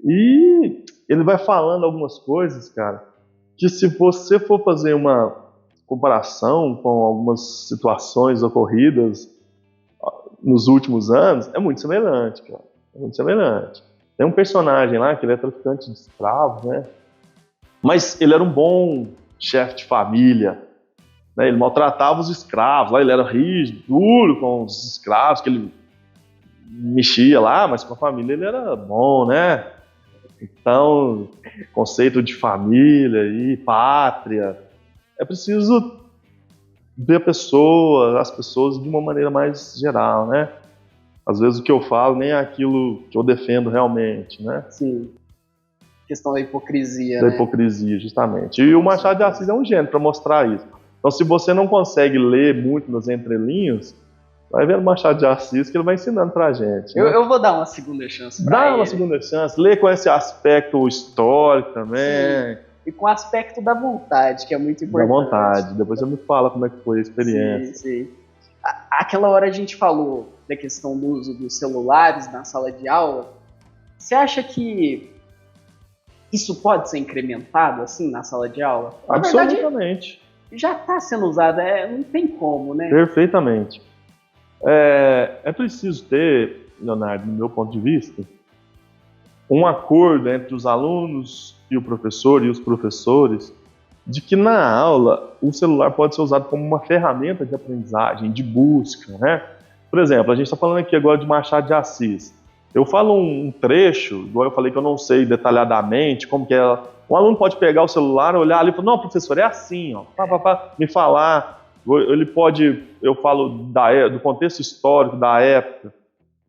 E ele vai falando algumas coisas, cara, que se você for fazer uma comparação com algumas situações ocorridas nos últimos anos, é muito semelhante, cara. muito semelhante. Tem um personagem lá que ele é traficante de escravos, né? Mas ele era um bom chefe de família, né? Ele maltratava os escravos, lá ele era rígido, duro com os escravos, que ele mexia lá, mas com a família ele era bom, né? Então, conceito de família e pátria, é preciso ver as pessoas de uma maneira mais geral, né? Às vezes o que eu falo nem é aquilo que eu defendo realmente, né? Sim. Questão da hipocrisia, Da né? hipocrisia, justamente. E o Machado de Assis é um gênio para mostrar isso. Então, se você não consegue ler muito nas entrelinhas, vai ver o Machado de Assis que ele vai ensinando pra gente. Né? Eu vou dar uma segunda chance pra ele. Dá uma segunda chance, lê com esse aspecto histórico também. Sim. E com o aspecto da vontade, que é muito importante. Da vontade. Depois você me fala como é que foi a experiência. Sim, sim. Aquela hora a gente falou da questão do uso dos celulares na sala de aula. Você acha que isso pode ser incrementado, assim, na sala de aula? Na Absolutamente. verdade, já está sendo usado, não tem como, né? Perfeitamente. É preciso ter, Leonardo, no meu ponto de vista, um acordo entre os alunos e o professor e os professores de que na aula o celular pode ser usado como uma ferramenta de aprendizagem, de busca, né? Por exemplo, a gente está falando aqui agora de Machado de Assis. Eu falo um trecho, igual eu falei que eu não sei detalhadamente como que é. Um aluno pode pegar o celular, olhar ali e falar, não, professor, é assim, ó, me falar. Ele pode, eu falo do contexto histórico da época,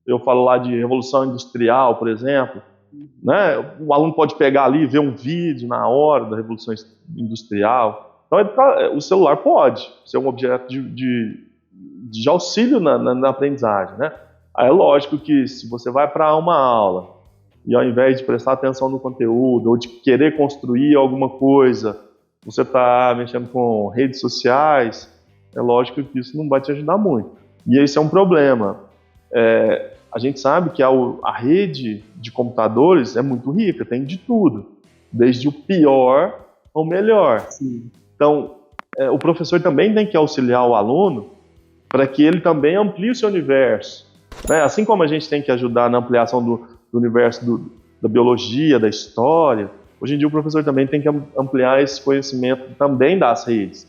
eu falo lá de Revolução Industrial, por exemplo, né? O aluno pode pegar ali e ver um vídeo na hora da Revolução Industrial. Então, o celular pode ser um objeto de auxílio na aprendizagem, né? Aí é lógico que se você vai para uma aula e ao invés de prestar atenção no conteúdo ou de querer construir alguma coisa, você está mexendo com redes sociais, é lógico que isso não vai te ajudar muito. E esse é um problema. A gente sabe que a rede de computadores é muito rica, tem de tudo, desde o pior ao melhor. Sim. Então, o professor também tem que auxiliar o aluno para que ele também amplie o seu universo. Né? Assim como a gente tem que ajudar na ampliação do universo da biologia, da história, hoje em dia o professor também tem que ampliar esse conhecimento também das redes.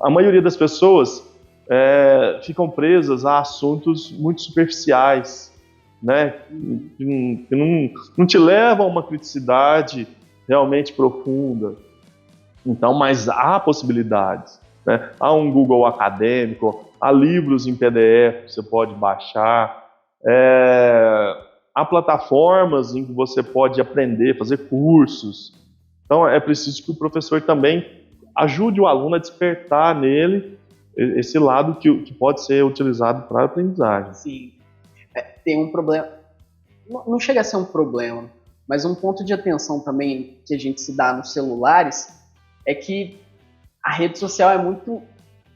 A maioria das pessoas ficam presas a assuntos muito superficiais, né? Que não te levam a uma criticidade realmente profunda. Então, mas há possibilidades. Né? Há um Google acadêmico, há livros em PDF que você pode baixar, há plataformas em que você pode aprender, fazer cursos. Então, é preciso que o professor também ajude o aluno a despertar nele esse lado que pode ser utilizado para a aprendizagem. Sim. Tem um problema, não chega a ser um problema, mas um ponto de atenção também que a gente se dá nos celulares é que a rede social é muito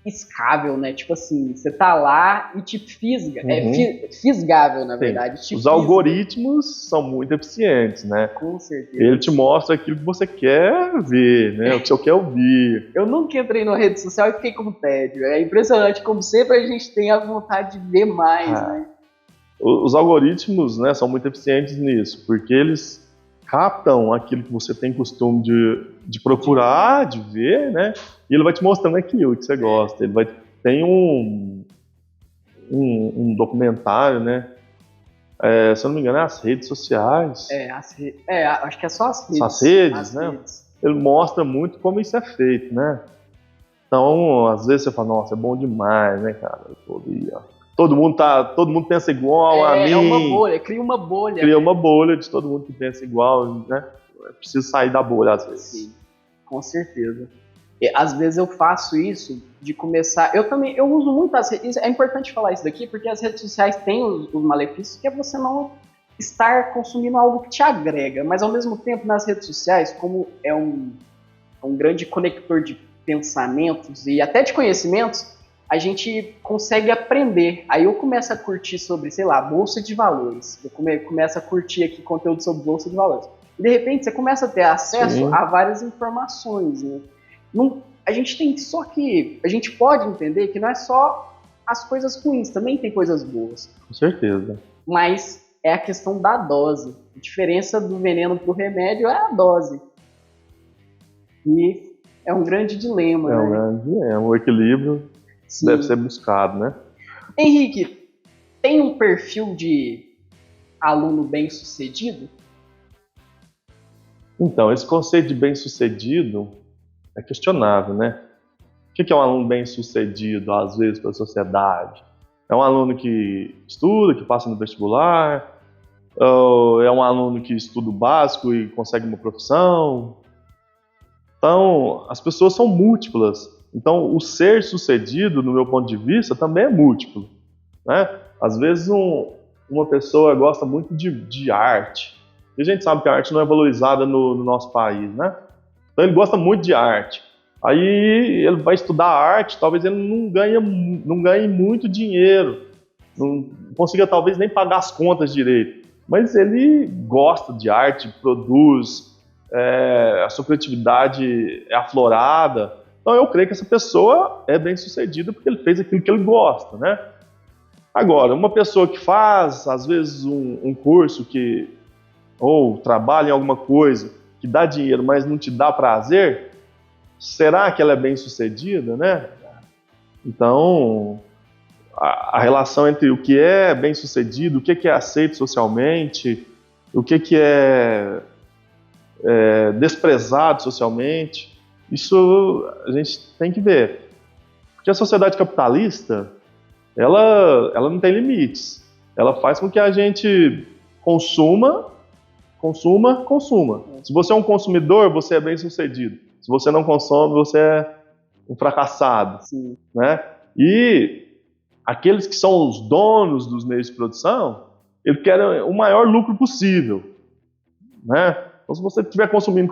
fisgável, né? Tipo assim, você tá lá e te fisga. Fisgável, na verdade. Os algoritmos são muito eficientes, né? Com certeza. Ele te mostra aquilo que você quer ver, né? O que você quer ouvir. Eu nunca entrei na rede social e fiquei com tédio. É impressionante como sempre a gente tem a vontade de ver mais, né? Os algoritmos, né, são muito eficientes nisso, porque eles captam aquilo que você tem costume de procurar, de ver, né? E ele vai te mostrando aquilo que você gosta. Tem um documentário, né? Se eu não me engano, é as redes sociais. Acho que é só as redes. As redes, né? Ele mostra muito como isso é feito, né? Então, às vezes você fala, nossa, é bom demais, né, cara? Todo mundo pensa igual a mim. É uma bolha, cria uma bolha. Cria uma bolha de todo mundo que pensa igual, né? É preciso sair da bolha às vezes. Sim, com certeza. Às vezes eu faço isso de começar. Eu uso muito as redes. É importante falar isso daqui, porque as redes sociais têm os malefícios, que é você não estar consumindo algo que te agrega. Mas ao mesmo tempo, nas redes sociais, como é um grande conector de pensamentos e até de conhecimentos, a gente consegue aprender. Aí eu começo a curtir sobre, sei lá, bolsa de valores. Eu começo a curtir aqui conteúdo sobre bolsa de valores. E de repente você começa a ter acesso a várias informações, né? A gente pode entender que não é só as coisas ruins, também tem coisas boas. Com certeza. Mas é a questão da dose. A diferença do veneno para o remédio é a dose. E é um grande dilema, né? Um grande dilema. O equilíbrio deve ser buscado, né? Henrique, tem um perfil de aluno bem-sucedido? Então, esse conceito de bem-sucedido é questionável, né? O que é um aluno bem-sucedido, às vezes, para a sociedade? É um aluno que estuda, que passa no vestibular? Ou é um aluno que estuda o básico e consegue uma profissão? Então, as pessoas são múltiplas. Então, o ser sucedido, no meu ponto de vista, também é múltiplo, né? Às vezes, uma pessoa gosta muito de arte. E a gente sabe que a arte não é valorizada no nosso país, né? Então, ele gosta muito de arte. Aí, ele vai estudar arte, talvez ele não ganhe muito dinheiro, não consiga, talvez, nem pagar as contas direito. Mas ele gosta de arte, produz, a sua criatividade é aflorada. Então eu creio que essa pessoa é bem sucedida porque ele fez aquilo que ele gosta, né? Agora, uma pessoa que faz, às vezes, um curso ou trabalha em alguma coisa que dá dinheiro, mas não te dá prazer, será que ela é bem sucedida, né? Então, a relação entre o que é bem sucedido, o que é aceito socialmente, o que é desprezado socialmente, isso a gente tem que ver. Porque a sociedade capitalista, ela não tem limites. Ela faz com que a gente consuma. Se você é um consumidor, você é bem sucedido. Se você não consome, você é um fracassado. Sim. Né? E aqueles que são os donos dos meios de produção, eles querem o maior lucro possível, né? Então, se você estiver consumindo,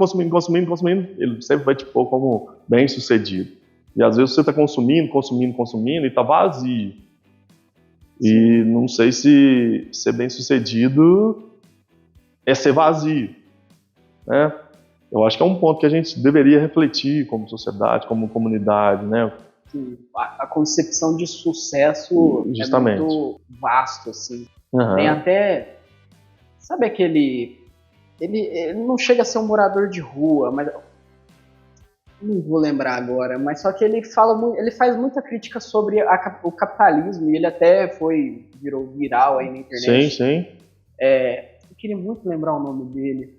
ele sempre vai te pôr como bem-sucedido. E às vezes você está consumindo e está vazio. E não sei se ser bem-sucedido é ser vazio, né? Eu acho que é um ponto que a gente deveria refletir como sociedade, como comunidade, né? A concepção de sucesso justamente é muito vasto, assim. Uhum. Tem até... Sabe aquele... Ele não chega a ser um morador de rua, mas... Não vou lembrar agora, mas só que ele faz muita crítica sobre o capitalismo, e ele até virou viral aí na internet. Sim. Eu queria muito lembrar o nome dele.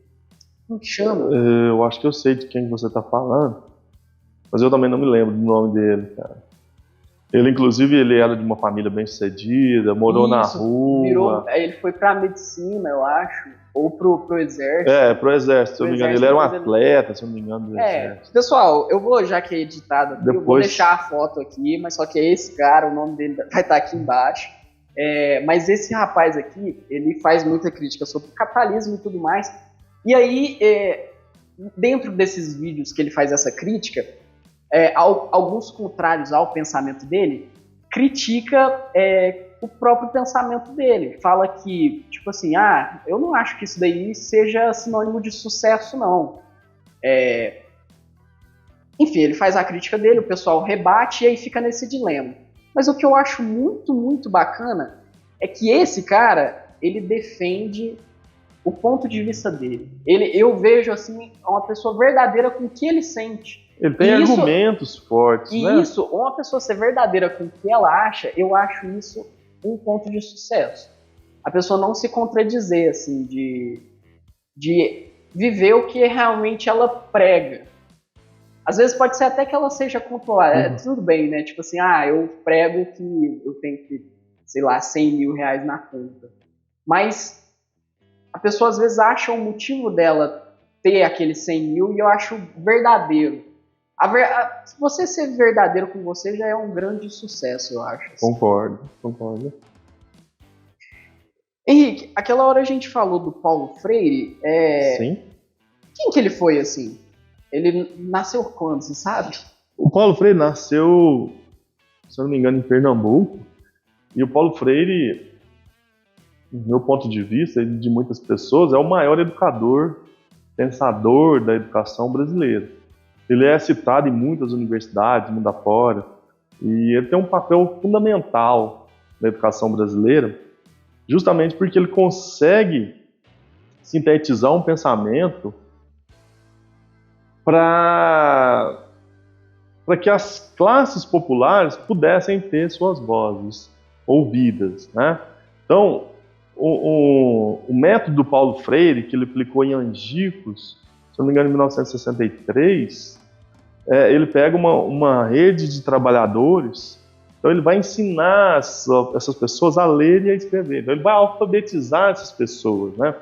Como que chama? Eu acho que eu sei de quem você está falando, mas eu também não me lembro do nome dele, cara. Ele, inclusive, ele era de uma família bem sucedida, morou na rua. Ele foi pra medicina, eu acho, ou pro exército. Pro exército, se eu não me engano. Ele era um atleta, se eu não me engano, do exército. Pessoal, eu vou, já que é editado aqui, eu vou deixar a foto aqui, mas só que é esse cara, o nome dele vai estar aqui embaixo. Mas esse rapaz aqui, ele faz muita crítica sobre o capitalismo e tudo mais. E aí, dentro desses vídeos que ele faz essa crítica, alguns contrários ao pensamento dele, critica o próprio pensamento dele. Fala que, tipo assim, eu não acho que isso daí seja sinônimo de sucesso, não. Enfim, ele faz a crítica dele, o pessoal rebate e aí fica nesse dilema. Mas o que eu acho muito, muito bacana é que esse cara, ele defende o ponto de vista dele. Eu vejo, assim, uma pessoa verdadeira com o que ele sente. Ele tem argumentos fortes, né? E isso, uma pessoa ser verdadeira com o que ela acha, eu acho isso um ponto de sucesso. A pessoa não se contradizer, assim, de viver o que realmente ela prega. Às vezes pode ser até que ela seja controlada. Tudo bem, né? Tipo assim, eu prego que eu tenho que, sei lá, 100 mil reais na conta. Mas a pessoa às vezes acha um motivo dela ter aqueles 100 mil e eu acho verdadeiro. Se você ser verdadeiro com você já é um grande sucesso, eu acho. Assim. Concordo. Henrique, aquela hora a gente falou do Paulo Freire. Sim. Quem que ele foi, assim? Ele nasceu quando, você sabe? O Paulo Freire nasceu, se eu não me engano, em Pernambuco. E o Paulo Freire, do meu ponto de vista e de muitas pessoas, é o maior educador, pensador da educação brasileira. Ele é citado em muitas universidades, mundo afora, e ele tem um papel fundamental na educação brasileira. justamente porque ele consegue sintetizar um pensamento para que as classes populares pudessem ter suas vozes ouvidas, né? Então, o método do Paulo Freire, que ele aplicou em Angicos, se não me engano, em 1963, ele pega uma rede de trabalhadores, então ele vai ensinar essas pessoas a ler e a escrever, então ele vai alfabetizar essas pessoas, né?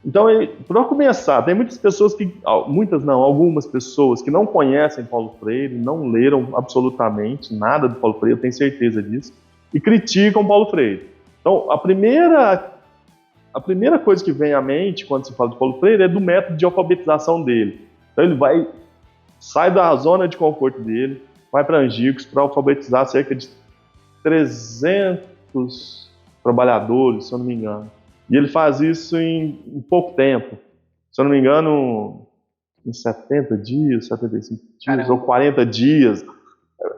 Então, para começar, tem muitas pessoas algumas pessoas que não conhecem Paulo Freire, não leram absolutamente nada do Paulo Freire, eu tenho certeza disso, e criticam Paulo Freire. Então, a primeira coisa que vem à mente quando se fala de Paulo Freire é do método de alfabetização dele. Então, ele sai da zona de conforto dele, vai para Angicos para alfabetizar cerca de 300 trabalhadores, se eu não me engano. E ele faz isso em pouco tempo. Se eu não me engano, em 70 dias, 75 dias, Caramba. Ou 40 dias.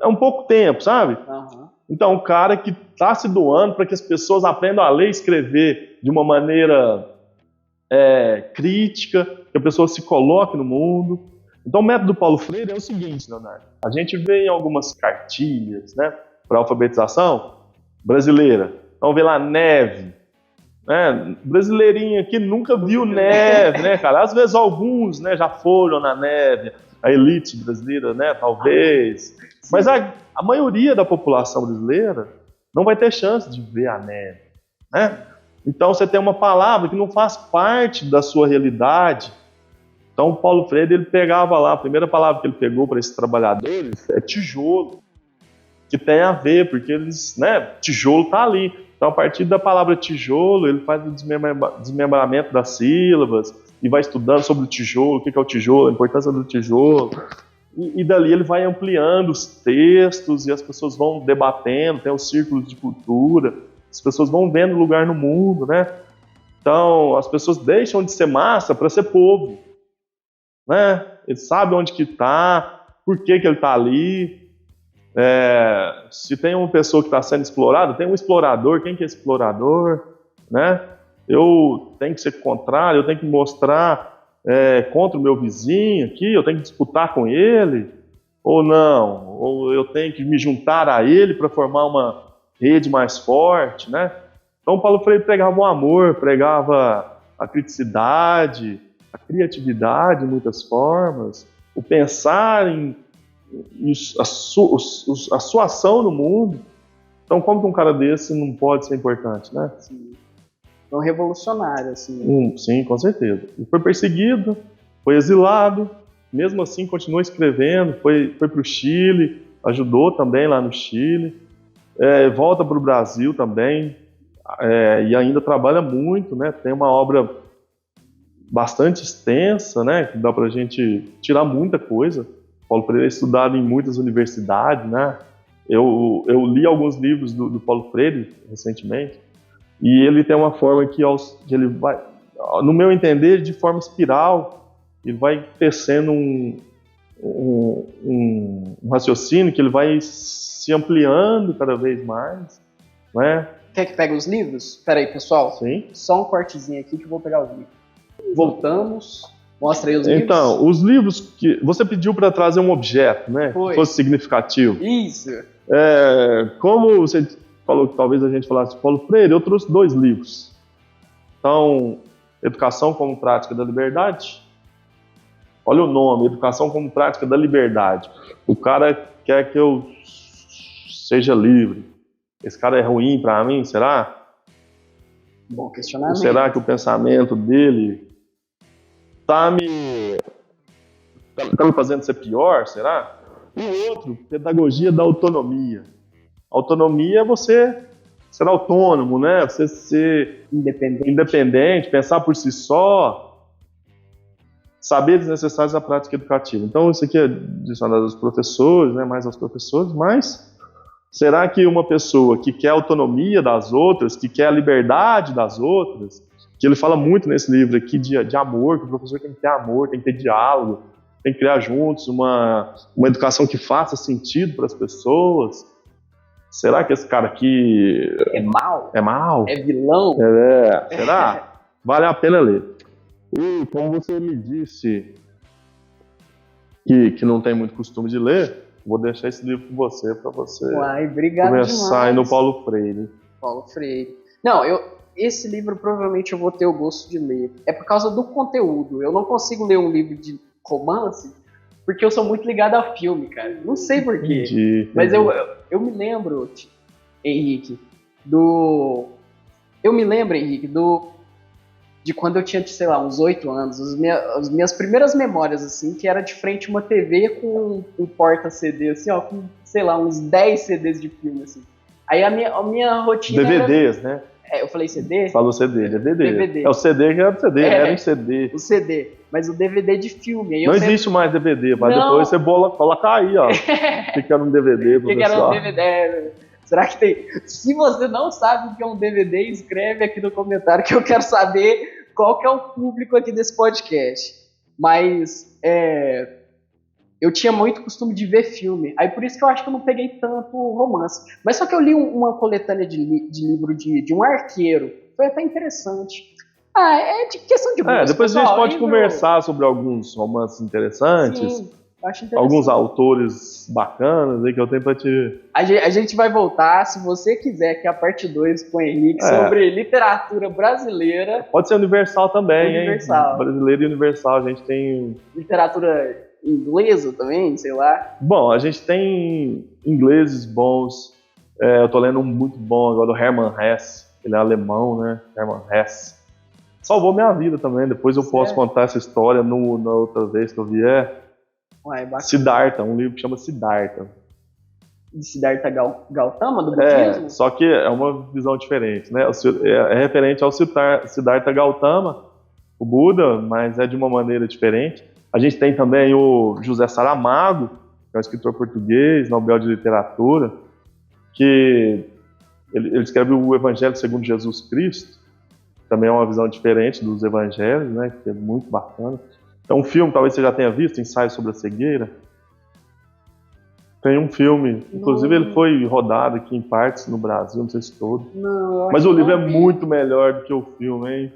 É um pouco tempo, sabe? Uhum. Então, um cara que está se doando para que as pessoas aprendam a ler e escrever de uma maneira crítica, que a pessoa se coloque no mundo. Então, o método do Paulo Freire é o seguinte, Leonardo. A gente vê em algumas cartilhas, né, para alfabetização brasileira. Então, vê lá neve. Brasileirinho aqui nunca viu neve, né, cara? Às vezes alguns, né, já foram na neve, a elite brasileira, né, talvez. Mas a maioria da população brasileira não vai ter chance de ver a neve, né? Então você tem uma palavra que não faz parte da sua realidade. Então o Paulo Freire, ele pegava lá, a primeira palavra que ele pegou para esses trabalhadores é tijolo, que tem a ver, porque eles, né, tijolo está ali. Então, a partir da palavra tijolo, ele faz o desmembramento das sílabas e vai estudando sobre o tijolo, o que é o tijolo, a importância do tijolo. E dali ele vai ampliando os textos e as pessoas vão debatendo, tem os círculos de cultura, as pessoas vão vendo lugar no mundo, né? Então, as pessoas deixam de ser massa para ser povo, né? Ele sabe onde que está, por que ele está ali. Se tem uma pessoa que está sendo explorada, tem um explorador. Quem que é explorador, né? Eu tenho que ser contrário, eu tenho que mostrar contra o meu vizinho aqui, eu tenho que disputar com ele, ou não, ou eu tenho que me juntar a ele para formar uma rede mais forte, né? Então Paulo Freire pregava o amor, pregava a criticidade, a criatividade de muitas formas, o pensar em a sua ação no mundo. Então, como que um cara desse não pode ser importante, né? Sim. É um revolucionário, assim. Sim, com certeza. Ele foi perseguido, foi exilado, mesmo assim continuou escrevendo, foi para o Chile, ajudou também lá no Chile, volta para o Brasil também, e ainda trabalha muito, né? Tem uma obra bastante extensa, né? Que dá para a gente tirar muita coisa. Paulo Freire é estudado em muitas universidades, né? Eu li alguns livros do Paulo Freire recentemente, e ele tem uma forma que ele vai, no meu entender, de forma espiral, ele vai tecendo um raciocínio que ele vai se ampliando cada vez mais, né? Quer que pegue os livros? Espera aí, pessoal. Sim. Só um cortezinho aqui que eu vou pegar os livros. Voltamos. Mostra aí os livros. Então, os livros que você pediu para trazer um objeto, né? Foi. Que fosse significativo. Isso. Como você falou que talvez a gente falasse de Paulo Freire, eu trouxe 2 livros. Então, Educação como Prática da Liberdade. Olha o nome, Educação como Prática da Liberdade. O cara quer que eu seja livre. Esse cara é ruim para mim, será? Bom questionamento. Ou será que o pensamento dele tá me fazendo ser pior, será? E outro, Pedagogia da Autonomia. Autonomia é você ser autônomo, né? Você ser independente, pensar por si só, saberes necessários à prática educativa. Então, isso aqui é direcionado aos professores, né? Mais aos professores, mas será que uma pessoa que quer a autonomia das outras, que quer a liberdade das outras, que ele fala muito nesse livro aqui de amor, que o professor tem que ter amor, tem que ter diálogo, tem que criar juntos uma educação que faça sentido para as pessoas. será que esse cara aqui é mal? É mal? É vilão? Será? Vale a pena ler. E como você me disse que não tem muito costume de ler, vou deixar esse livro com você para você obrigado começar demais. no Paulo Freire. Paulo Freire. Não, esse livro provavelmente eu vou ter o gosto de ler. É por causa do conteúdo. Eu não consigo ler um livro de romance porque eu sou muito ligado a filme, cara. Não sei porquê. Entendi. Mas eu me lembro, Henrique, de quando eu tinha, sei lá, uns 8 anos. As minhas primeiras memórias, assim, que era de frente a uma TV com um porta-CD, assim, ó, com, sei lá, uns 10 CDs de filme, assim. Aí a minha rotina DVDs, era... né? Eu falei CD? Falou CD, DVD. DVD. É o CD que era o CD, era um CD. O CD, mas o DVD de filme. Aí não existe mais DVD, mas não. Depois você coloca aí, ó. O que era um DVD, professor? O que era um DVD? Será que tem? Se você não sabe o que é um DVD, escreve aqui no comentário que eu quero saber qual que é o público aqui desse podcast. Mas eu tinha muito costume de ver filme. Aí por isso que eu acho que eu não peguei tanto romance. Mas só que eu li uma coletânea de livro de um arqueiro. Foi até interessante. É de questão de gosto. Depois a gente pode conversar sobre alguns romances interessantes. Sim, eu acho interessante. Alguns autores bacanas aí que eu tenho pra te... A gente vai voltar, se você quiser, que é a parte 2 com o Henrique, sobre literatura brasileira. Pode ser universal também, universal. Hein? Brasileiro e universal, a gente tem... Literatura inglesa também, sei lá. Bom, a gente tem ingleses bons. Eu tô lendo um muito bom agora, do Hermann Hesse. Ele é alemão, né? Hermann Hesse. Salvou minha vida também. Depois eu posso contar essa história na outra vez que eu vier. Siddhartha, um livro que chama Siddhartha. De Siddhartha Gautama, do budismo? Só que é uma visão diferente, né? É referente ao Siddhartha Gautama, o Buda, mas é de uma maneira diferente. A gente tem também o José Saramago, que é um escritor português, Nobel de Literatura, que ele escreve o Evangelho segundo Jesus Cristo, também é uma visão diferente dos evangelhos, né, que é muito bacana. É um filme, talvez você já tenha visto, Ensaio sobre a Cegueira. Tem um filme, inclusive ele foi rodado aqui em partes no Brasil, não sei se todo. Mas o livro é muito melhor do que o filme, hein?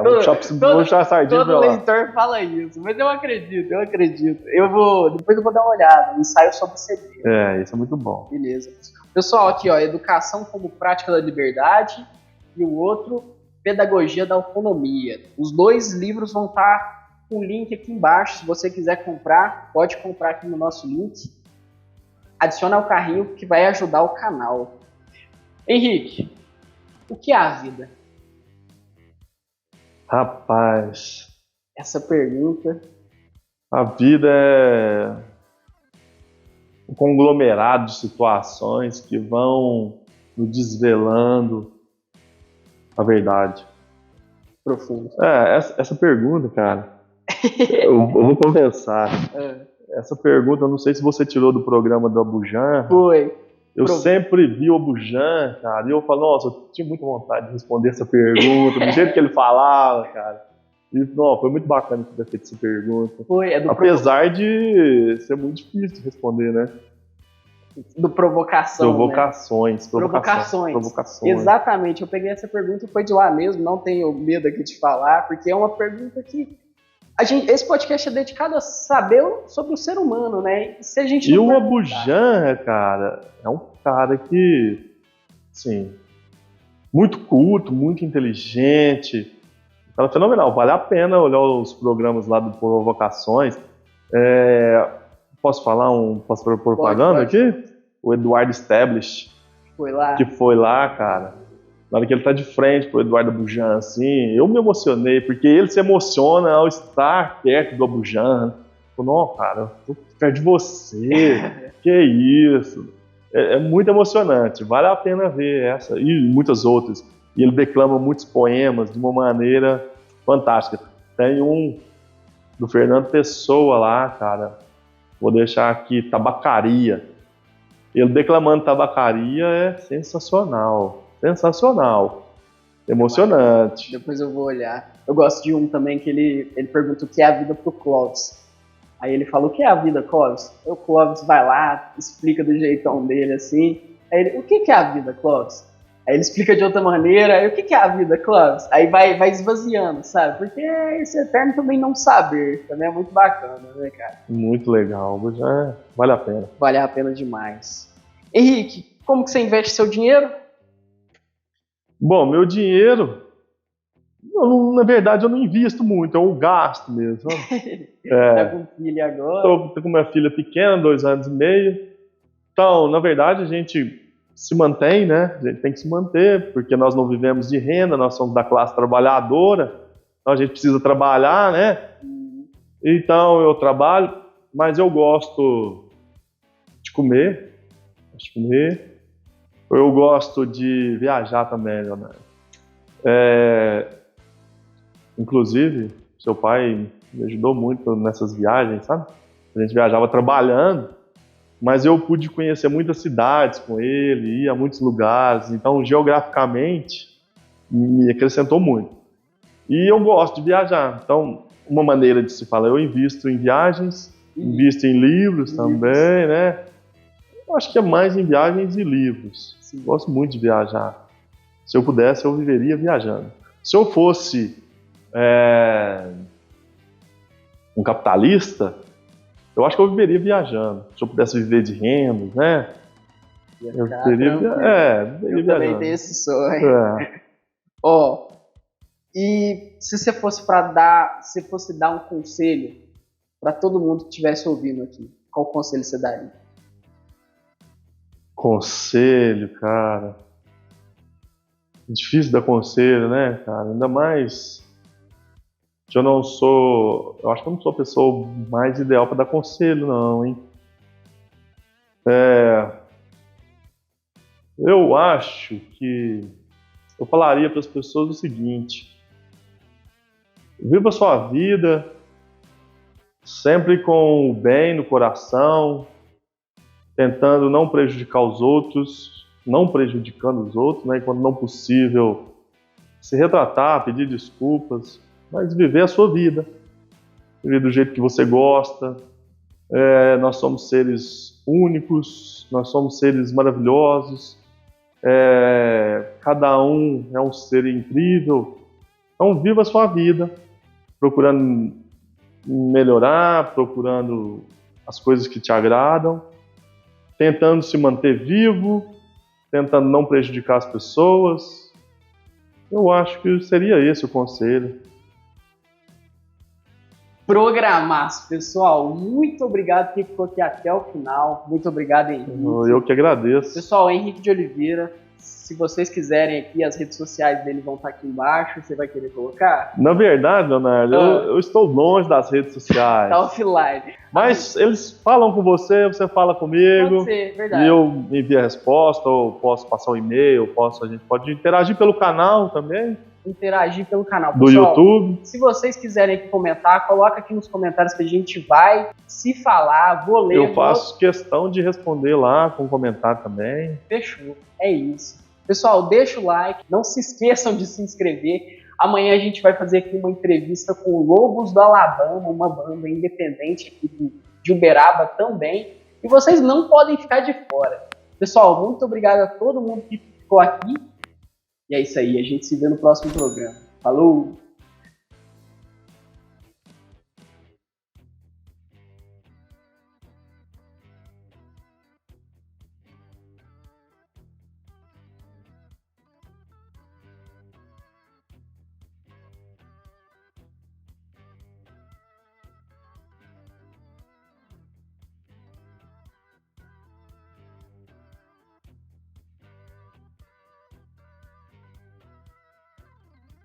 Vou puxar a sardinha pra lá. Todo leitor fala isso, mas eu acredito. Depois eu vou dar uma olhada, Ensaio sobre a Cegueira. Isso é muito bom. Beleza. Pessoal, aqui, ó, Educação como Prática da Liberdade e o outro, Pedagogia da Autonomia. Os dois livros vão estar com o link aqui embaixo. Se você quiser comprar, pode comprar aqui no nosso link. Adiciona ao carrinho que vai ajudar o canal. Henrique, o que é a vida? Rapaz, essa pergunta... A vida é um conglomerado de situações que vão nos desvelando a verdade. Profundo. Essa pergunta, cara, eu vou confessar. Essa pergunta, eu não sei se você tirou do programa do Abujamra. Foi. Eu sempre vi o Abujamra, cara, e eu falo, nossa, eu tinha muita vontade de responder essa pergunta, do jeito que ele falava, cara. E, não, foi muito bacana ter feito essa pergunta. Apesar de ser muito difícil de responder, né? Do provocação, Provocações. Exatamente, eu peguei essa pergunta e foi de lá mesmo, não tenho medo aqui de falar, porque é uma pergunta que esse podcast é dedicado a saber sobre o ser humano, né? Se a gente o Abujamra, cara, é um cara que, assim, muito culto, muito inteligente, cara fenomenal, vale a pena olhar os programas lá do Provocações. Posso falar posso fazer propaganda aqui? O Eduardo Stablish. Que foi lá, cara. Na hora que ele tá de frente pro Eduardo Abujamra, assim, eu me emocionei, porque ele se emociona ao estar perto do Abujamra. Não, cara, eu tô perto de você. Que isso. É muito emocionante, vale a pena ver essa e muitas outras. E ele declama muitos poemas de uma maneira fantástica. Tem um do Fernando Pessoa lá, cara. Vou deixar aqui, Tabacaria. Ele declamando Tabacaria é sensacional. Sensacional. Emocionante. Depois eu vou olhar. Eu gosto de um também que ele pergunta o que é a vida pro Clóvis. Aí ele fala, o que é a vida, Clóvis? O Clóvis vai lá, explica do jeitão dele, assim. Aí ele, o que é a vida, Clóvis? Aí ele explica de outra maneira, aí o que é a vida, Clóvis? Aí vai esvaziando, sabe? Porque esse eterno também não saber, também é muito bacana, né, cara? Muito legal, já vale a pena. Vale a pena demais. Henrique, como que você investe seu dinheiro? Bom, meu dinheiro, na verdade, eu não invisto muito, eu gasto mesmo. Tá com filha agora? Tô com minha filha pequena, 2 anos e meio. Então, na verdade, a gente se mantém, né? A gente tem que se manter, porque nós não vivemos de renda, nós somos da classe trabalhadora, então a gente precisa trabalhar, né? Então, eu trabalho, mas eu gosto de comer. Eu gosto de viajar também, Leonardo. Inclusive, seu pai me ajudou muito nessas viagens, sabe? A gente viajava trabalhando, mas eu pude conhecer muitas cidades com ele, ir a muitos lugares, então geograficamente me acrescentou muito. E eu gosto de viajar, então uma maneira de se falar, eu invisto em viagens, invisto em livros também, né? Eu acho que é mais em viagens e livros. Sim. Gosto muito de viajar. Se eu pudesse, eu viveria viajando. Se eu fosse um capitalista, eu acho que eu viveria viajando. Se eu pudesse viver de rendas, né? Eu viveria viajando. Também tenho esse sonho. E se você fosse dar um conselho para todo mundo que estivesse ouvindo aqui, qual conselho você daria? Conselho, cara. Difícil dar conselho, né, cara? Ainda mais que eu acho que eu não sou a pessoa mais ideal para dar conselho, não, hein? Eu acho que eu falaria para as pessoas o seguinte: viva a sua vida sempre com o bem no coração, tentando não prejudicar os outros, não prejudicando os outros, né? E quando não possível, se retratar, pedir desculpas, mas viver a sua vida. Viver do jeito que você gosta. Nós somos seres únicos, nós somos seres maravilhosos, cada um é um ser incrível. Então viva a sua vida, procurando melhorar, procurando as coisas que te agradam, tentando se manter vivo, tentando não prejudicar as pessoas. Eu acho que seria esse o conselho. Programaço, pessoal. Muito obrigado que ficou aqui até o final. Muito obrigado, Henrique. Eu que agradeço. Pessoal, Henrique de Oliveira. Se vocês quiserem aqui, as redes sociais dele vão estar aqui embaixo. Você vai querer colocar? Na verdade, Leonardo, eu estou longe das redes sociais. Tá offline. Mas eles falam com você fala comigo. Pode ser, verdade. E eu envio a resposta, ou posso passar um e-mail, a gente pode interagir pelo canal também. Interagir pelo canal. Do YouTube. Se vocês quiserem aqui comentar, coloca aqui nos comentários que a gente vai se falar, vou ler. Eu faço questão de responder lá com comentário também. Fechou, é isso. Pessoal, deixa o like, não se esqueçam de se inscrever. Amanhã a gente vai fazer aqui uma entrevista com o Lobos do Alabama, uma banda independente aqui de Uberaba também. E vocês não podem ficar de fora. Pessoal, muito obrigado a todo mundo que ficou aqui. E é isso aí, a gente se vê no próximo programa. Falou!